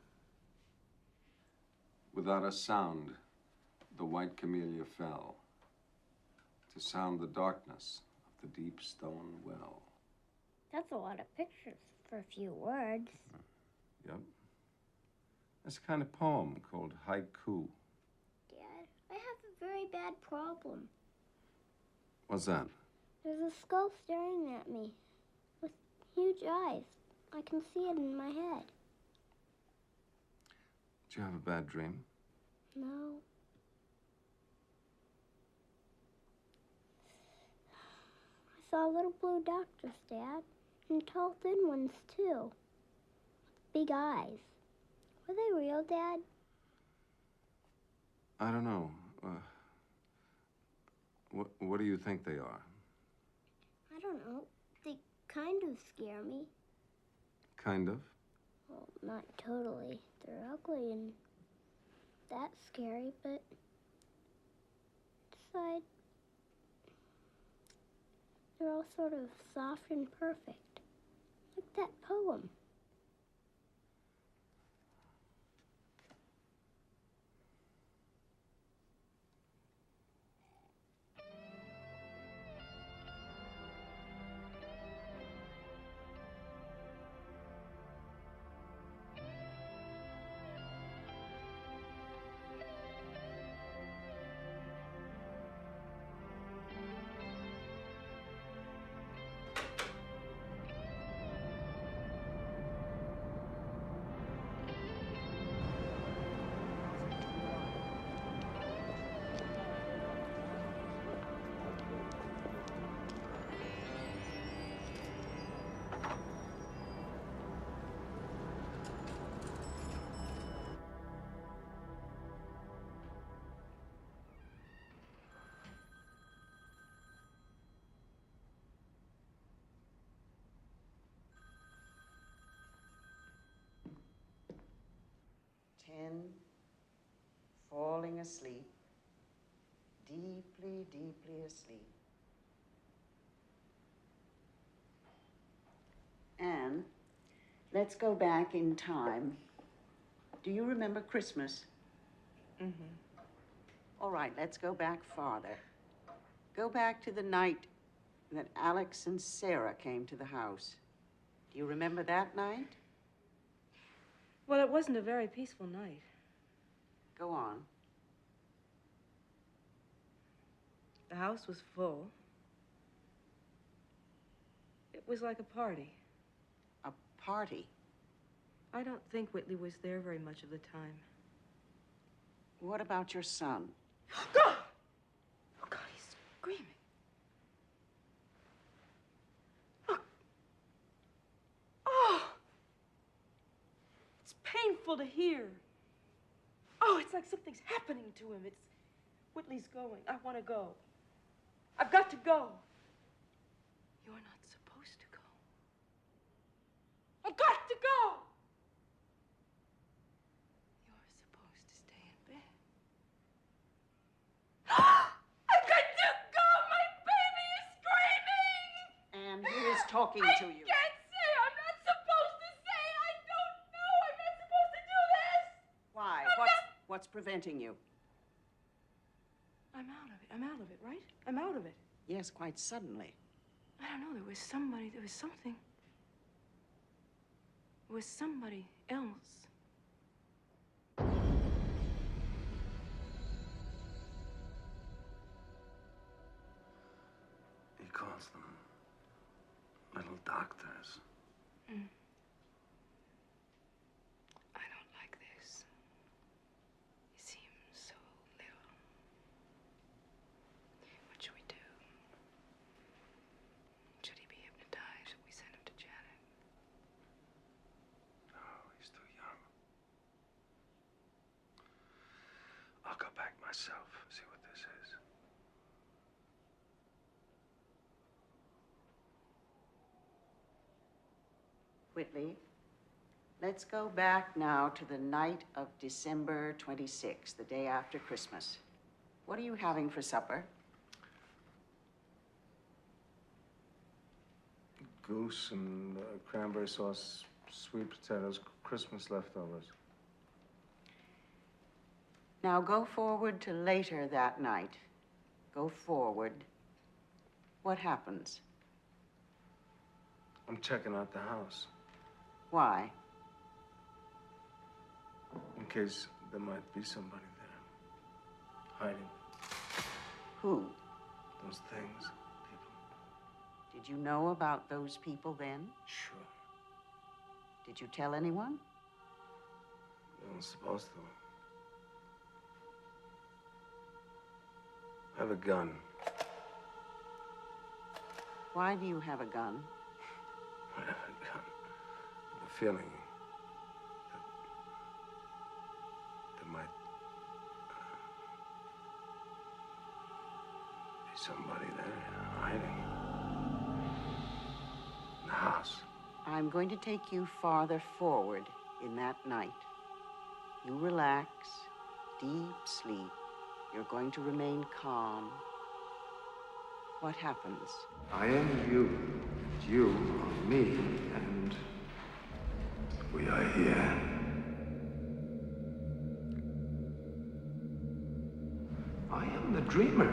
Without a sound, the white camellia fell to sound the darkness of the deep stone well. That's a lot of pictures for a few words. Yep. It's a kind of poem called haiku. Dad, I have a very bad problem. What's that? There's a skull staring at me with huge eyes. I can see it in my head. Did you have a bad dream? No. I saw little blue doctors, Dad, and tall, thin ones, too. With big eyes. Were they real, Dad? I don't know. What do you think they are? I don't know. They kind of scare me. Kind of? Well, not totally. They're ugly and that's scary, but inside, they're all sort of soft and perfect. Like that poem. 10, falling asleep, deeply, deeply asleep. Anne, let's go back in time. Do you remember Christmas? Mm-hmm. All right, let's go back farther. Go back to the night that Alex and Sarah came to the house. Do you remember that night? Well, it wasn't a very peaceful night. Go on. The house was full. It was like a party. A party? I don't think Whitley was there very much of the time. What about your son? God! Oh, God, he's screaming. Look. Oh! It's painful to hear. Oh, it's like something's happening to him. It's Whitley's going. I want to go. I've got to go. You're not supposed to go. I've got to go. You're supposed to stay in bed. I've got to go. My baby is screaming. And who is talking to you? I can't say. I'm not supposed to say. I don't know. I'm not supposed to do this. Why? What's preventing you? I'm out of it. I'm out of it, right? I'm out of it. Yes, quite suddenly. I don't know. There was somebody. There was something. There was somebody else. He calls them little doctors. Mm. I don't like this. He seems so little. What should we do? Should he be hypnotized? Should we send him to Janet? No, he's too young. I'll go back myself, see what this is. Whitley, let's go back now to the night of December 26th, the day after Christmas. What are you having for supper? Goose and cranberry sauce, sweet potatoes, Christmas leftovers. Now go forward to later that night. Go forward. What happens? I'm checking out the house Why? in case there might be somebody there hiding Who? those things. Did you know about those people then? Sure. Did you tell anyone? No one's supposed to. I have a gun. Why do you have a gun? I have a gun. The feeling that there might be somebody there hiding in the house. I'm going to take you farther forward in that night. You relax, deep sleep. You're going to remain calm. What happens? I am you, and you are me, and we are here. I am the dreamer.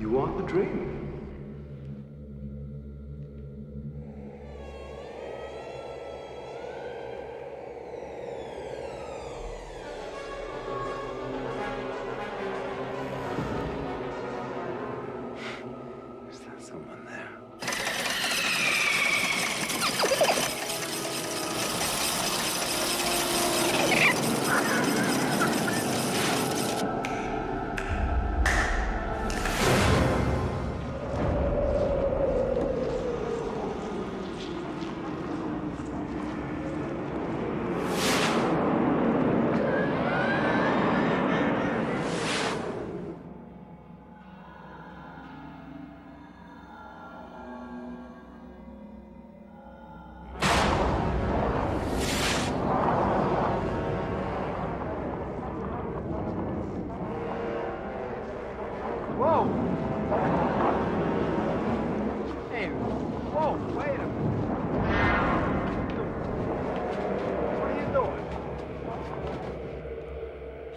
You are the dream. Is there someone there?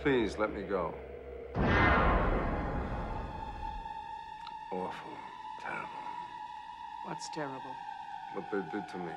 Please, let me go. Awful. Terrible. What's terrible? What they did to me.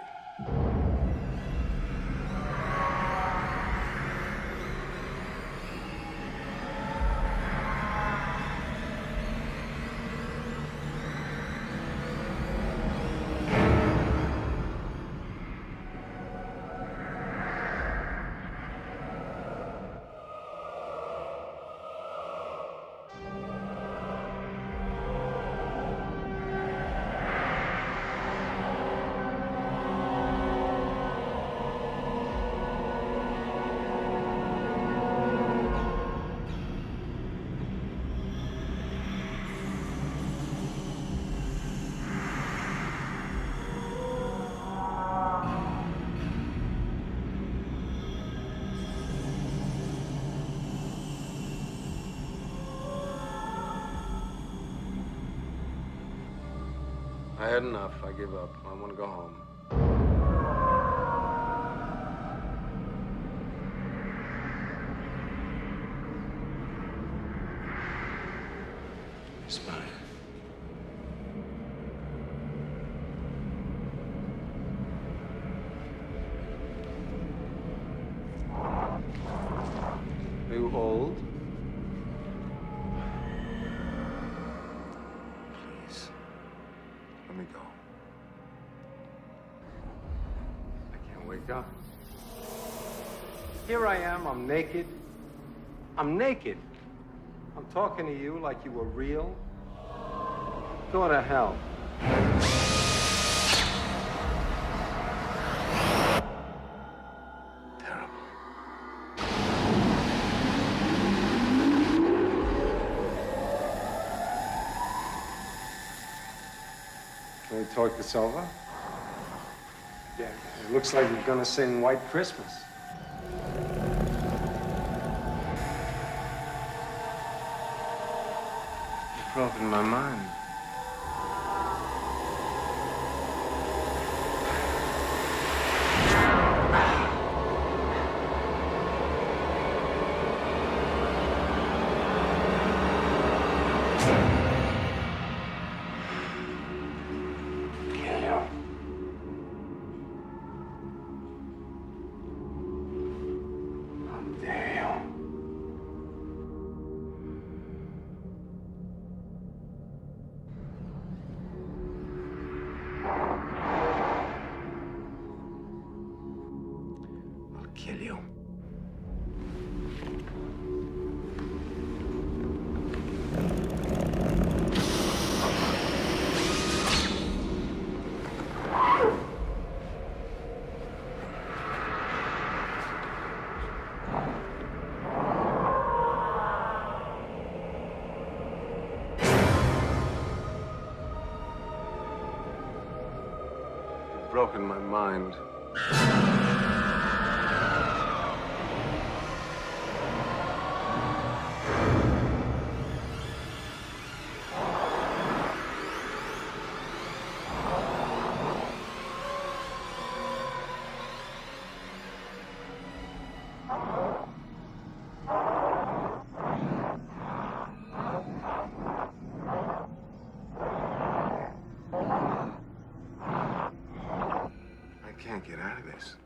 I had enough. I give up. I want to go home. Smile. Are you old? Please. Let me go. I can't wake up. Here I am. I'm naked. I'm naked. I'm talking to you like you were real. Go to hell. Can we talk this over? Yeah, it looks like you're gonna sing White Christmas. You've broken my mind. Kill you. You've broken my mind. I can't get out of this.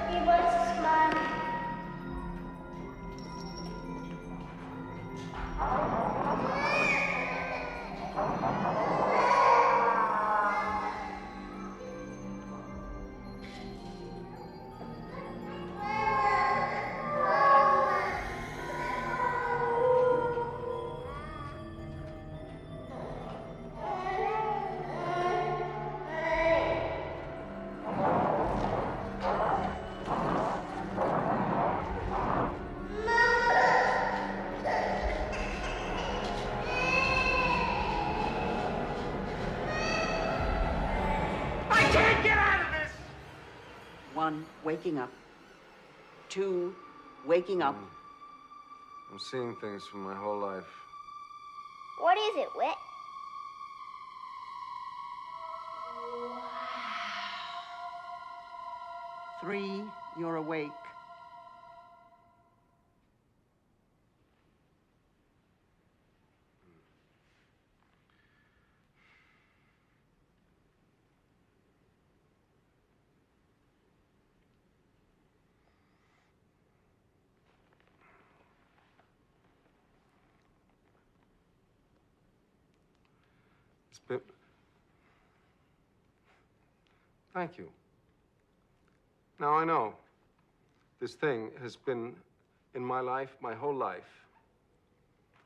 He wants to smile. waking up. 2, waking up. I'm seeing things from my whole life. What is it, Whit? 3, you're awake. Thank you. Now I know this thing has been in my life my whole life.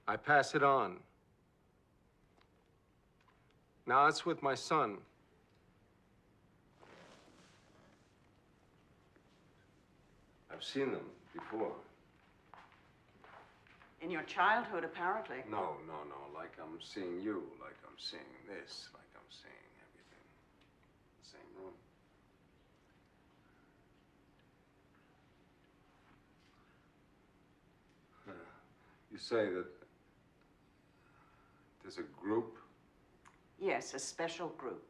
I pass it on. Now it's with my son. I've seen them before. In your childhood, apparently. No, like I'm seeing you, like I'm seeing this, like I'm seeing everything. The same room. You say that there's a group? Yes, a special group.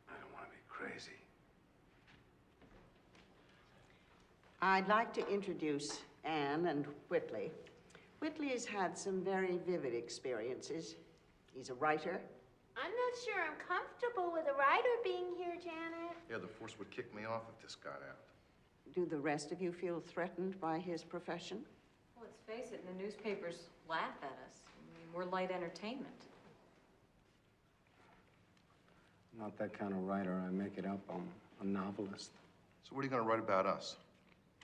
I don't want to be crazy. I'd like to introduce Anne and Whitley. Whitley has had some very vivid experiences. He's a writer. I'm not sure I'm comfortable with a writer being here, Janet. Yeah, the force would kick me off if this got out. Do the rest of you feel threatened by his profession? Well, let's face it, the newspapers laugh at us. I mean, we're light entertainment. I'm not that kind of writer. I make it up. I'm a novelist. So what are you going to write about us?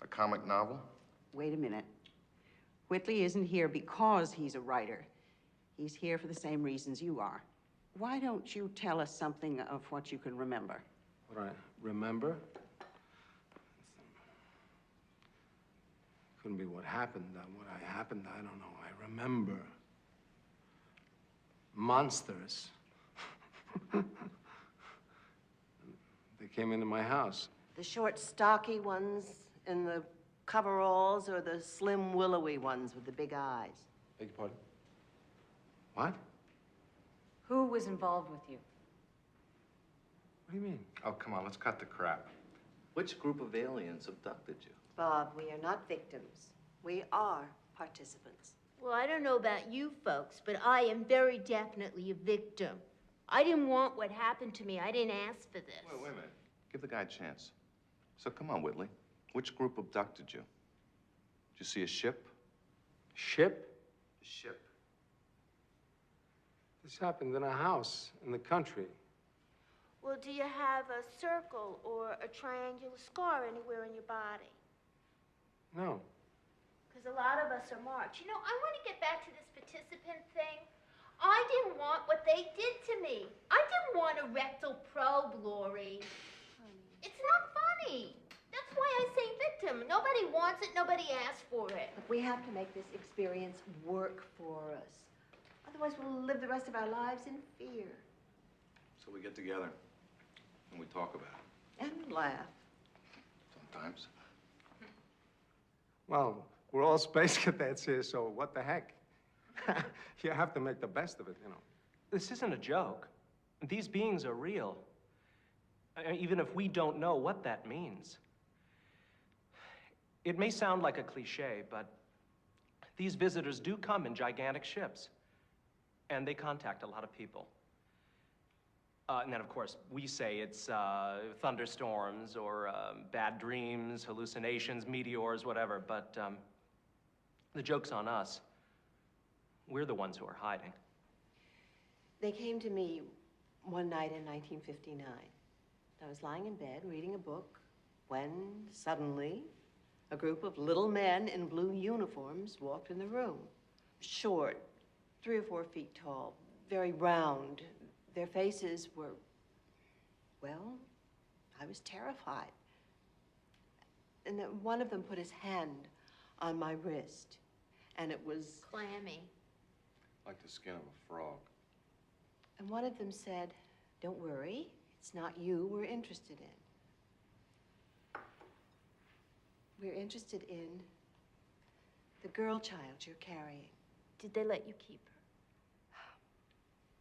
A comic novel? Wait a minute. Whitley isn't here because he's a writer. He's here for the same reasons you are. Why don't you tell us something of what you can remember? What I remember? Couldn't be what happened. What happened, I don't know. I remember. Monsters. They came into my house. The short, stocky ones in the coveralls or the slim, willowy ones with the big eyes? Beg your pardon? What? Who was involved with you? What do you mean? Oh, come on, let's cut the crap. Which group of aliens abducted you? Bob, we are not victims. We are participants. Well, I don't know about you folks, but I am very definitely a victim. I didn't want what happened to me. I didn't ask for this. Wait a minute. Give the guy a chance. So come on, Whitley. Which group abducted you? Did you see a ship? Ship? A ship. This happened in a house in the country. Well, do you have a circle or a triangular scar anywhere in your body? No. Because a lot of us are marked. You know, I want to get back to this participant thing. I didn't want what they did to me. I didn't want a rectal probe, Lori. It's not funny. That's why I say victim. Nobody wants it, nobody asked for it. But we have to make this experience work for us. Otherwise, we'll live the rest of our lives in fear. So we get together and we talk about it. And laugh. Sometimes. Well, we're all space cadets here, so what the heck? You have to make the best of it, you know. This isn't a joke. These beings are real. Even if we don't know what that means. It may sound like a cliche, but these visitors do come in gigantic ships. And they contact a lot of people. And then, of course, we say it's thunderstorms or bad dreams, hallucinations, meteors, whatever. But the joke's on us. We're the ones who are hiding. They came to me one night in 1959. I was lying in bed reading a book when suddenly a group of little men in blue uniforms walked in the room. Short, 3 or 4 feet tall, very round. Their faces were, well, I was terrified. And then one of them put his hand on my wrist, and it was... Clammy. Like the skin of a frog. And one of them said, "Don't worry, it's not you we're interested in. We're interested in the girl child you're carrying." Did they let you keep her?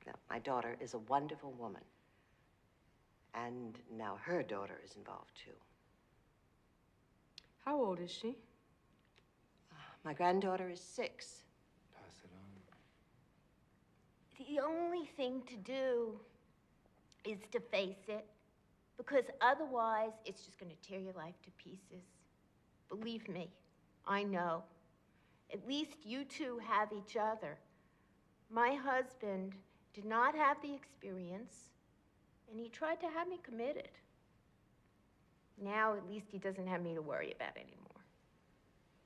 No, my daughter is a wonderful woman. And now her daughter is involved, too. How old is she? My granddaughter is 6. Pass it on. The only thing to do is to face it, because otherwise it's just going to tear your life to pieces. Believe me, I know. At least you two have each other. My husband did not have the experience, and he tried to have me committed. Now, at least he doesn't have me to worry about anymore.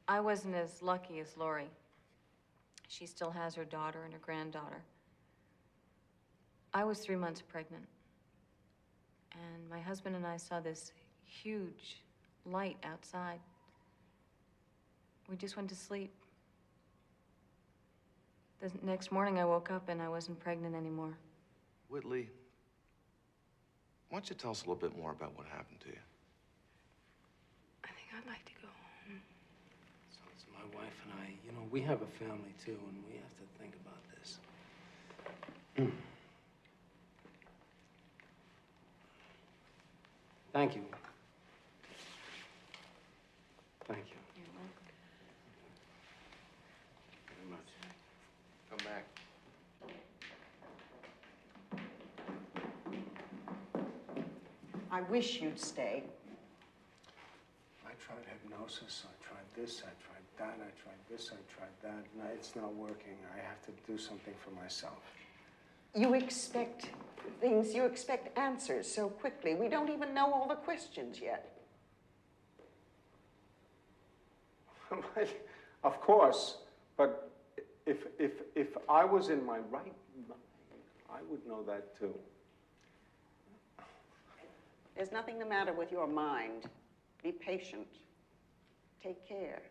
I wasn't as lucky as Lori. She still has her daughter and her granddaughter. I was 3 months pregnant. And my husband and I saw this huge light outside. We just went to sleep. The next morning I woke up and I wasn't pregnant anymore. Whitley, why don't you tell us a little bit more about what happened to you? I think I'd like to go home. So it's my wife and I. You know, we have a family too, and we have to think about this. Thank you. Thank you. You're welcome. Very much. Come back. I wish you'd stay. I tried hypnosis, I tried this, I tried that, I tried this, I tried that. No, it's not working. I have to do something for myself. You expect things, you expect answers so quickly. We don't even know all the questions yet. Of course, but if I was in my right mind, I would know that too. There's nothing the matter with your mind. Be patient. Take care.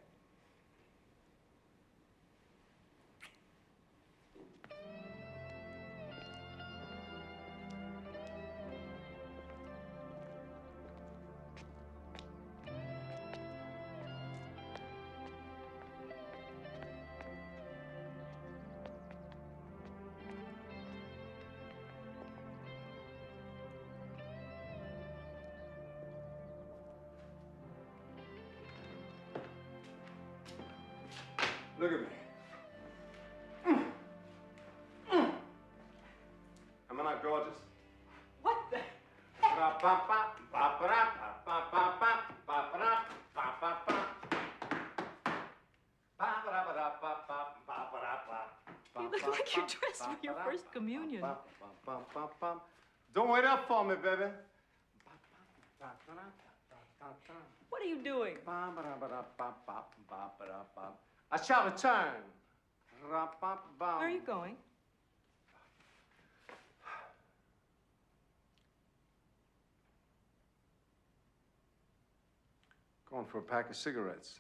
Look at me. Am I not gorgeous? What the? You look like you're dressed for your first communion. Don't wait up for me, baby. What are you doing? I shall return. Where are you going? Going for a pack of cigarettes.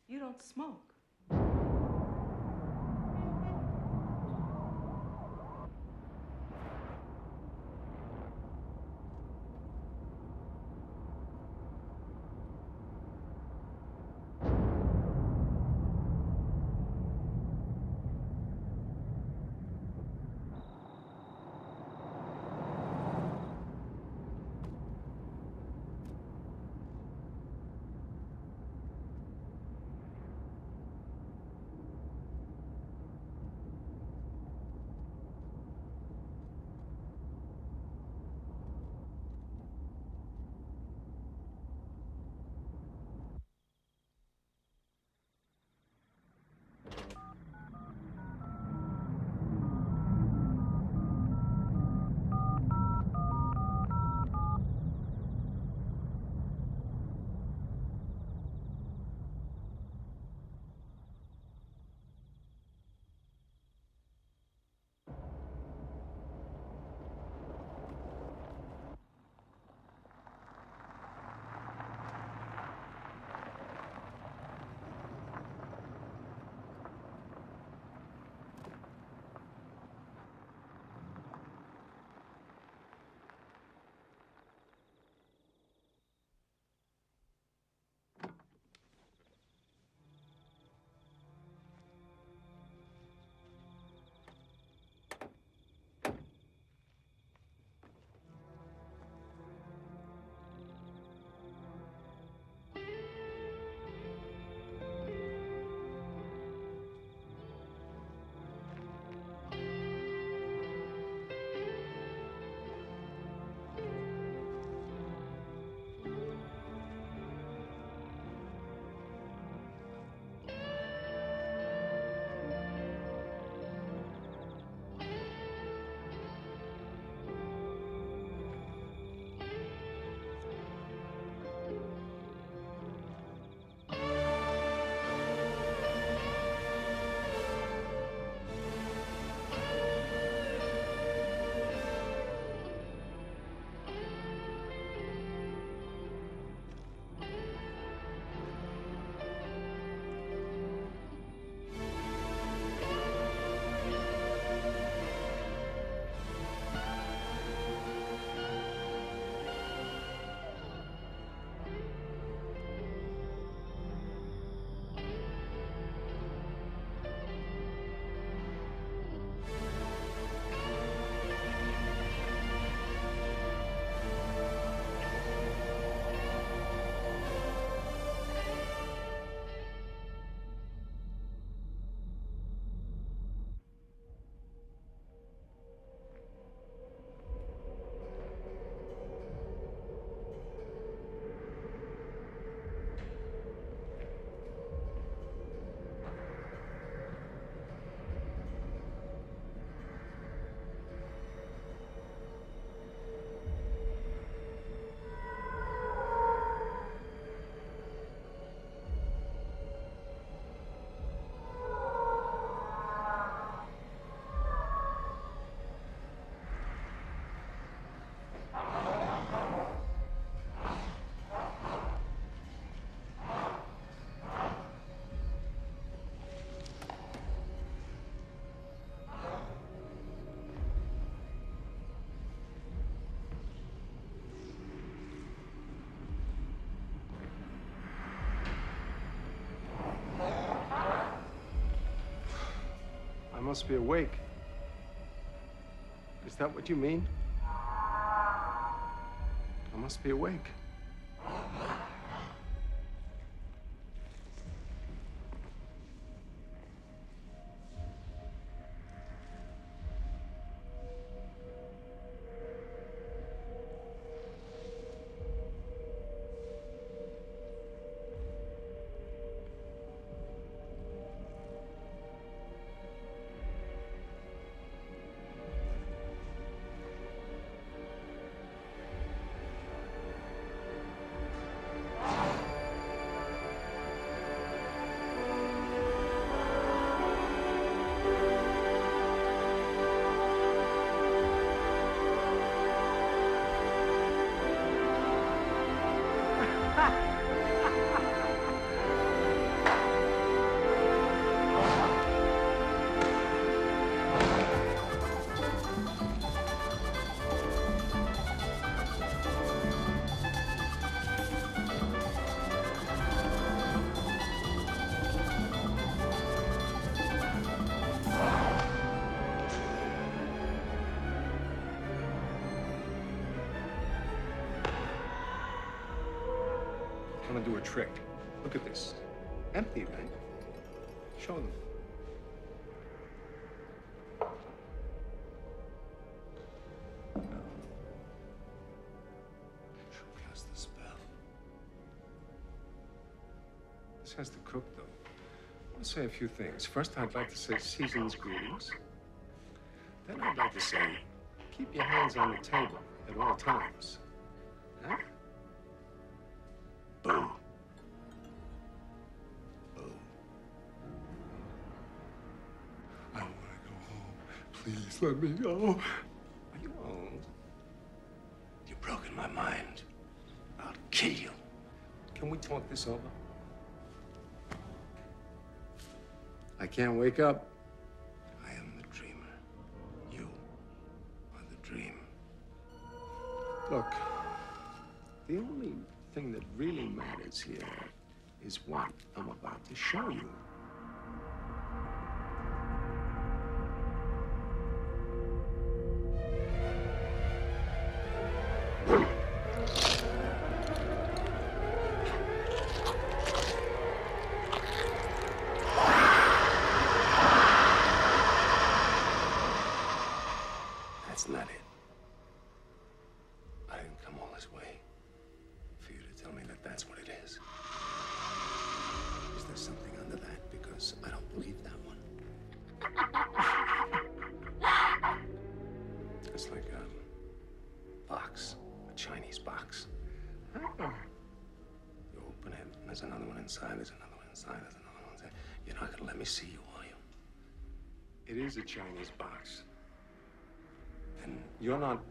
You don't smoke. must be awake. Is that what you mean? I must be awake. I'm gonna do a trick. Look at this. Empty, right? Show them. She'll cast the spell. This has to cook, though. I want to say a few things. First, I'd like to say season's greetings. Then I'd like to say, keep your hands on the table at all times. Huh? Boo. Boo. I want to go home. Please let me go. Are you old? You've broken my mind. I'll kill you. Can we talk this over? I can't wake up. I am the dreamer. You are the dream. Look, the only thing that really matters here is what I'm about to show you. That's not it. I didn't come all this way for you to tell me that that's what it is. Is there something under that? Because I don't believe that one. It's like a box, a Chinese box. You open it, and there's another one inside, there's another one inside, there's another one inside. You're not gonna let me see you, are you? It is a Chinese box. And you're not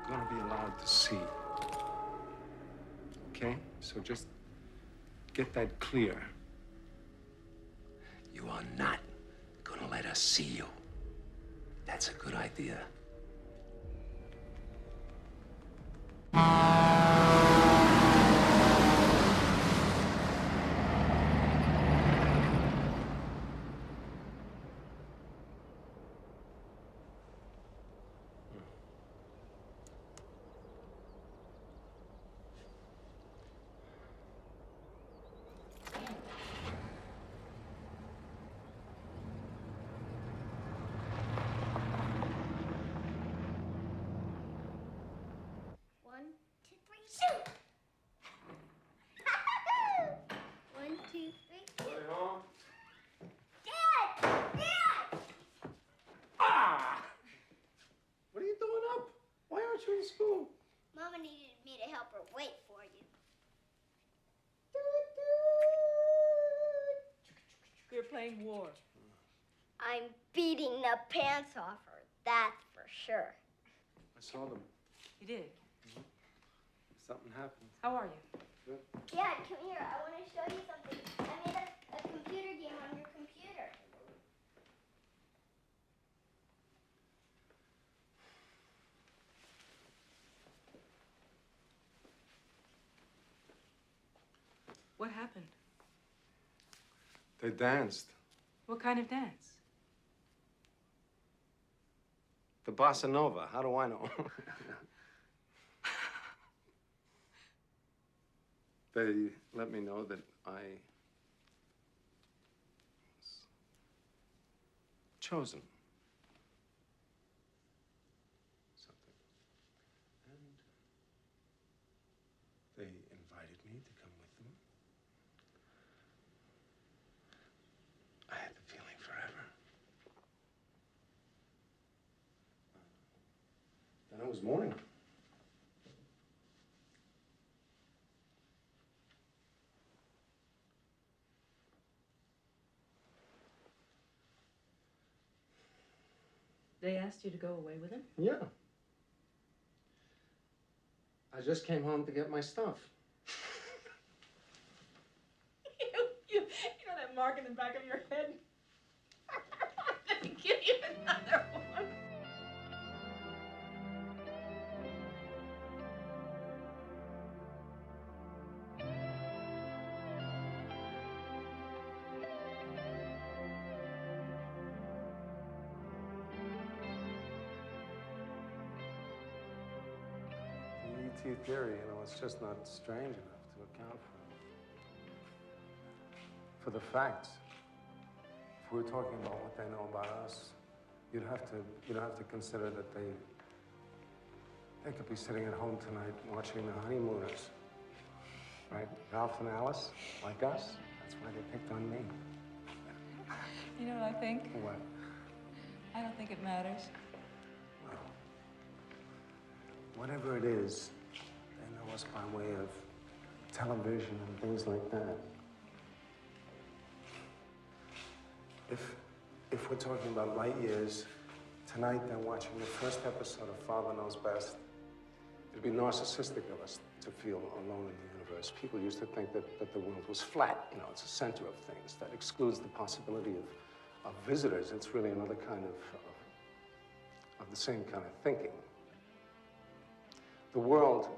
gonna be allowed to see. Okay? So just get that clear. You are not gonna let us see you. That's a good idea. School. Mama needed me to help her wait for you. You're playing war. I'm beating the pants off her, that's for sure. I saw them. You did? Something happened. How are you? Good. Dad, come here. I want to show you something. I made a computer game on your computer. What happened? They danced. What kind of dance? The bossa nova. How do I know? They let me know that I was chosen. Something. And they invited me to come with them. I had the feeling forever. Then it was morning. They asked you to go away with him? Yeah. I just came home to get my stuff. You know that mark in the back of your head? Let me give you another one. The ET theory, it's just not strange enough to account for the facts. If we're talking about what they know about us, you'd have to consider that they could be sitting at home tonight watching The Honeymooners, right? Ralph and Alice, like us. That's why they picked on me. You know what I think? What? I don't think it matters. Well, whatever it is, they know us by way of television and things like that. If we're talking about light years, tonight they're watching the first episode of Father Knows Best. It'd be narcissistic of us to feel alone in the universe. People used to think that the world was flat. It's a center of things. That excludes the possibility of visitors. It's really another kind of the same kind of thinking. The world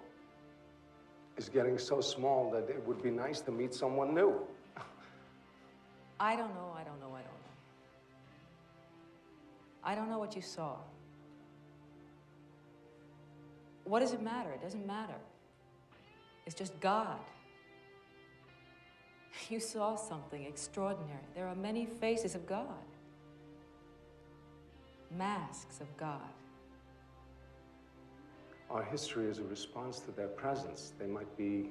is getting so small that it would be nice to meet someone new. I don't know. I don't know what you saw. What does it matter? It doesn't matter. It's just God. You saw something extraordinary. There are many faces of God. Masks of God. Our history is a response to their presence. They might be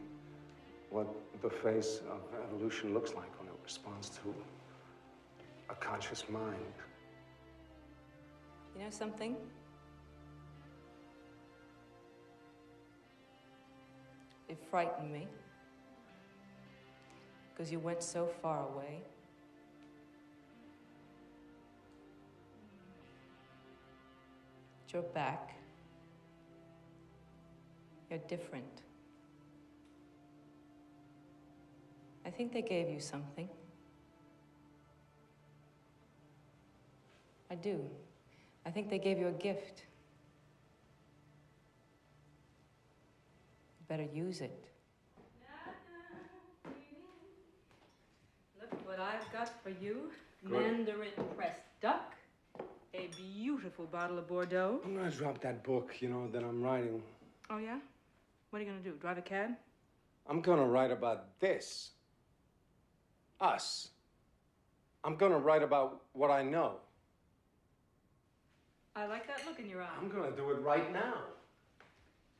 what the face of evolution looks like when it responds to a conscious mind. You know something? It frightened me because you went so far away. But you're back. You're different. I think they gave you something. I do. I think they gave you a gift. You better use it. Look what I've got for you. Good. Mandarin pressed duck, a beautiful bottle of Bordeaux. I'm gonna drop that book, that I'm writing. Oh, yeah? What are you gonna do, drive a cab? I'm gonna write about this. Us. I'm gonna write about what I know. I like that look in your eye. I'm gonna do it right now.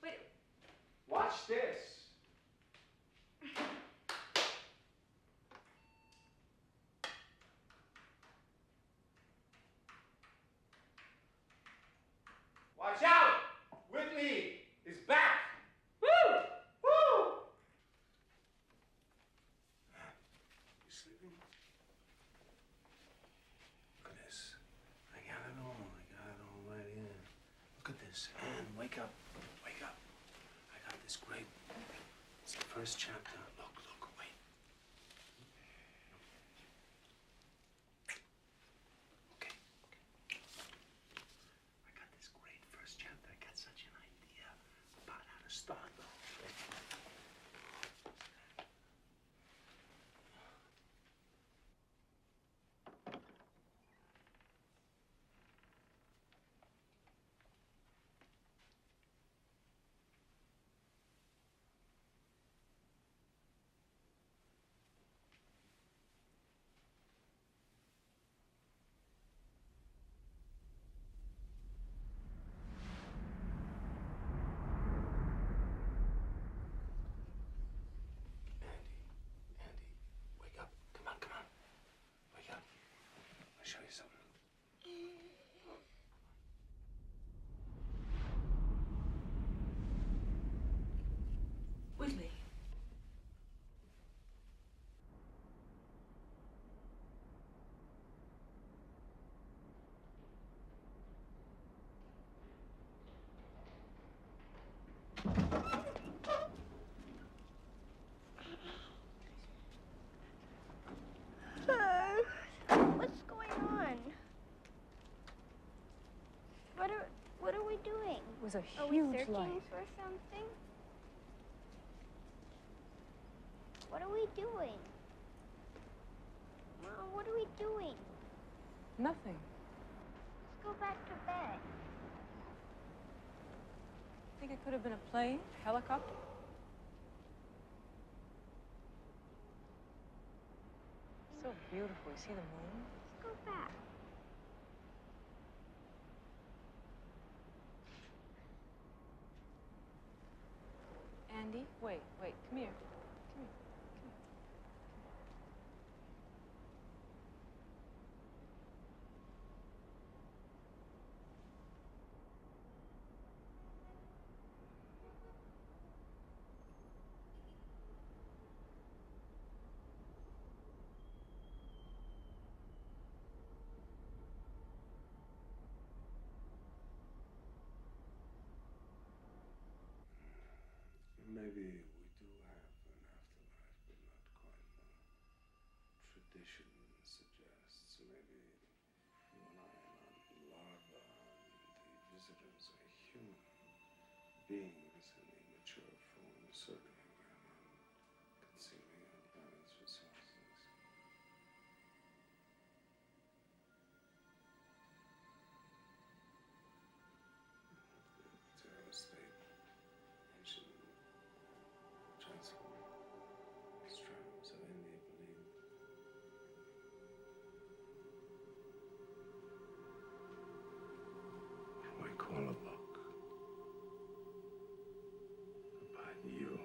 Wait. Watch this. Watch out! Whitley is back! Woo! Woo! You sleeping? Look at this. I got it all right here. Look at this. Anne, wake up. Wake up. I got this great. It's the first chapter. Look, wait. Okay. I got this great first chapter. I got such an idea about how to start the whole thing. What's going on? What are we doing? It was a Are we huge searching light. for something? What are we doing? Mom, what are we doing? Nothing. Let's go back to bed. Think it could have been a plane, helicopter? So beautiful. You see the moon? Let's go back. Andy, wait, come here. Maybe we do have an afterlife, but not quite what tradition suggests. Maybe you and I are not larvae, and the visitors are human beings in the mature form, circling around and consuming our planet's resources. Terror state, ancient transform strands of India believe. We call a book about you.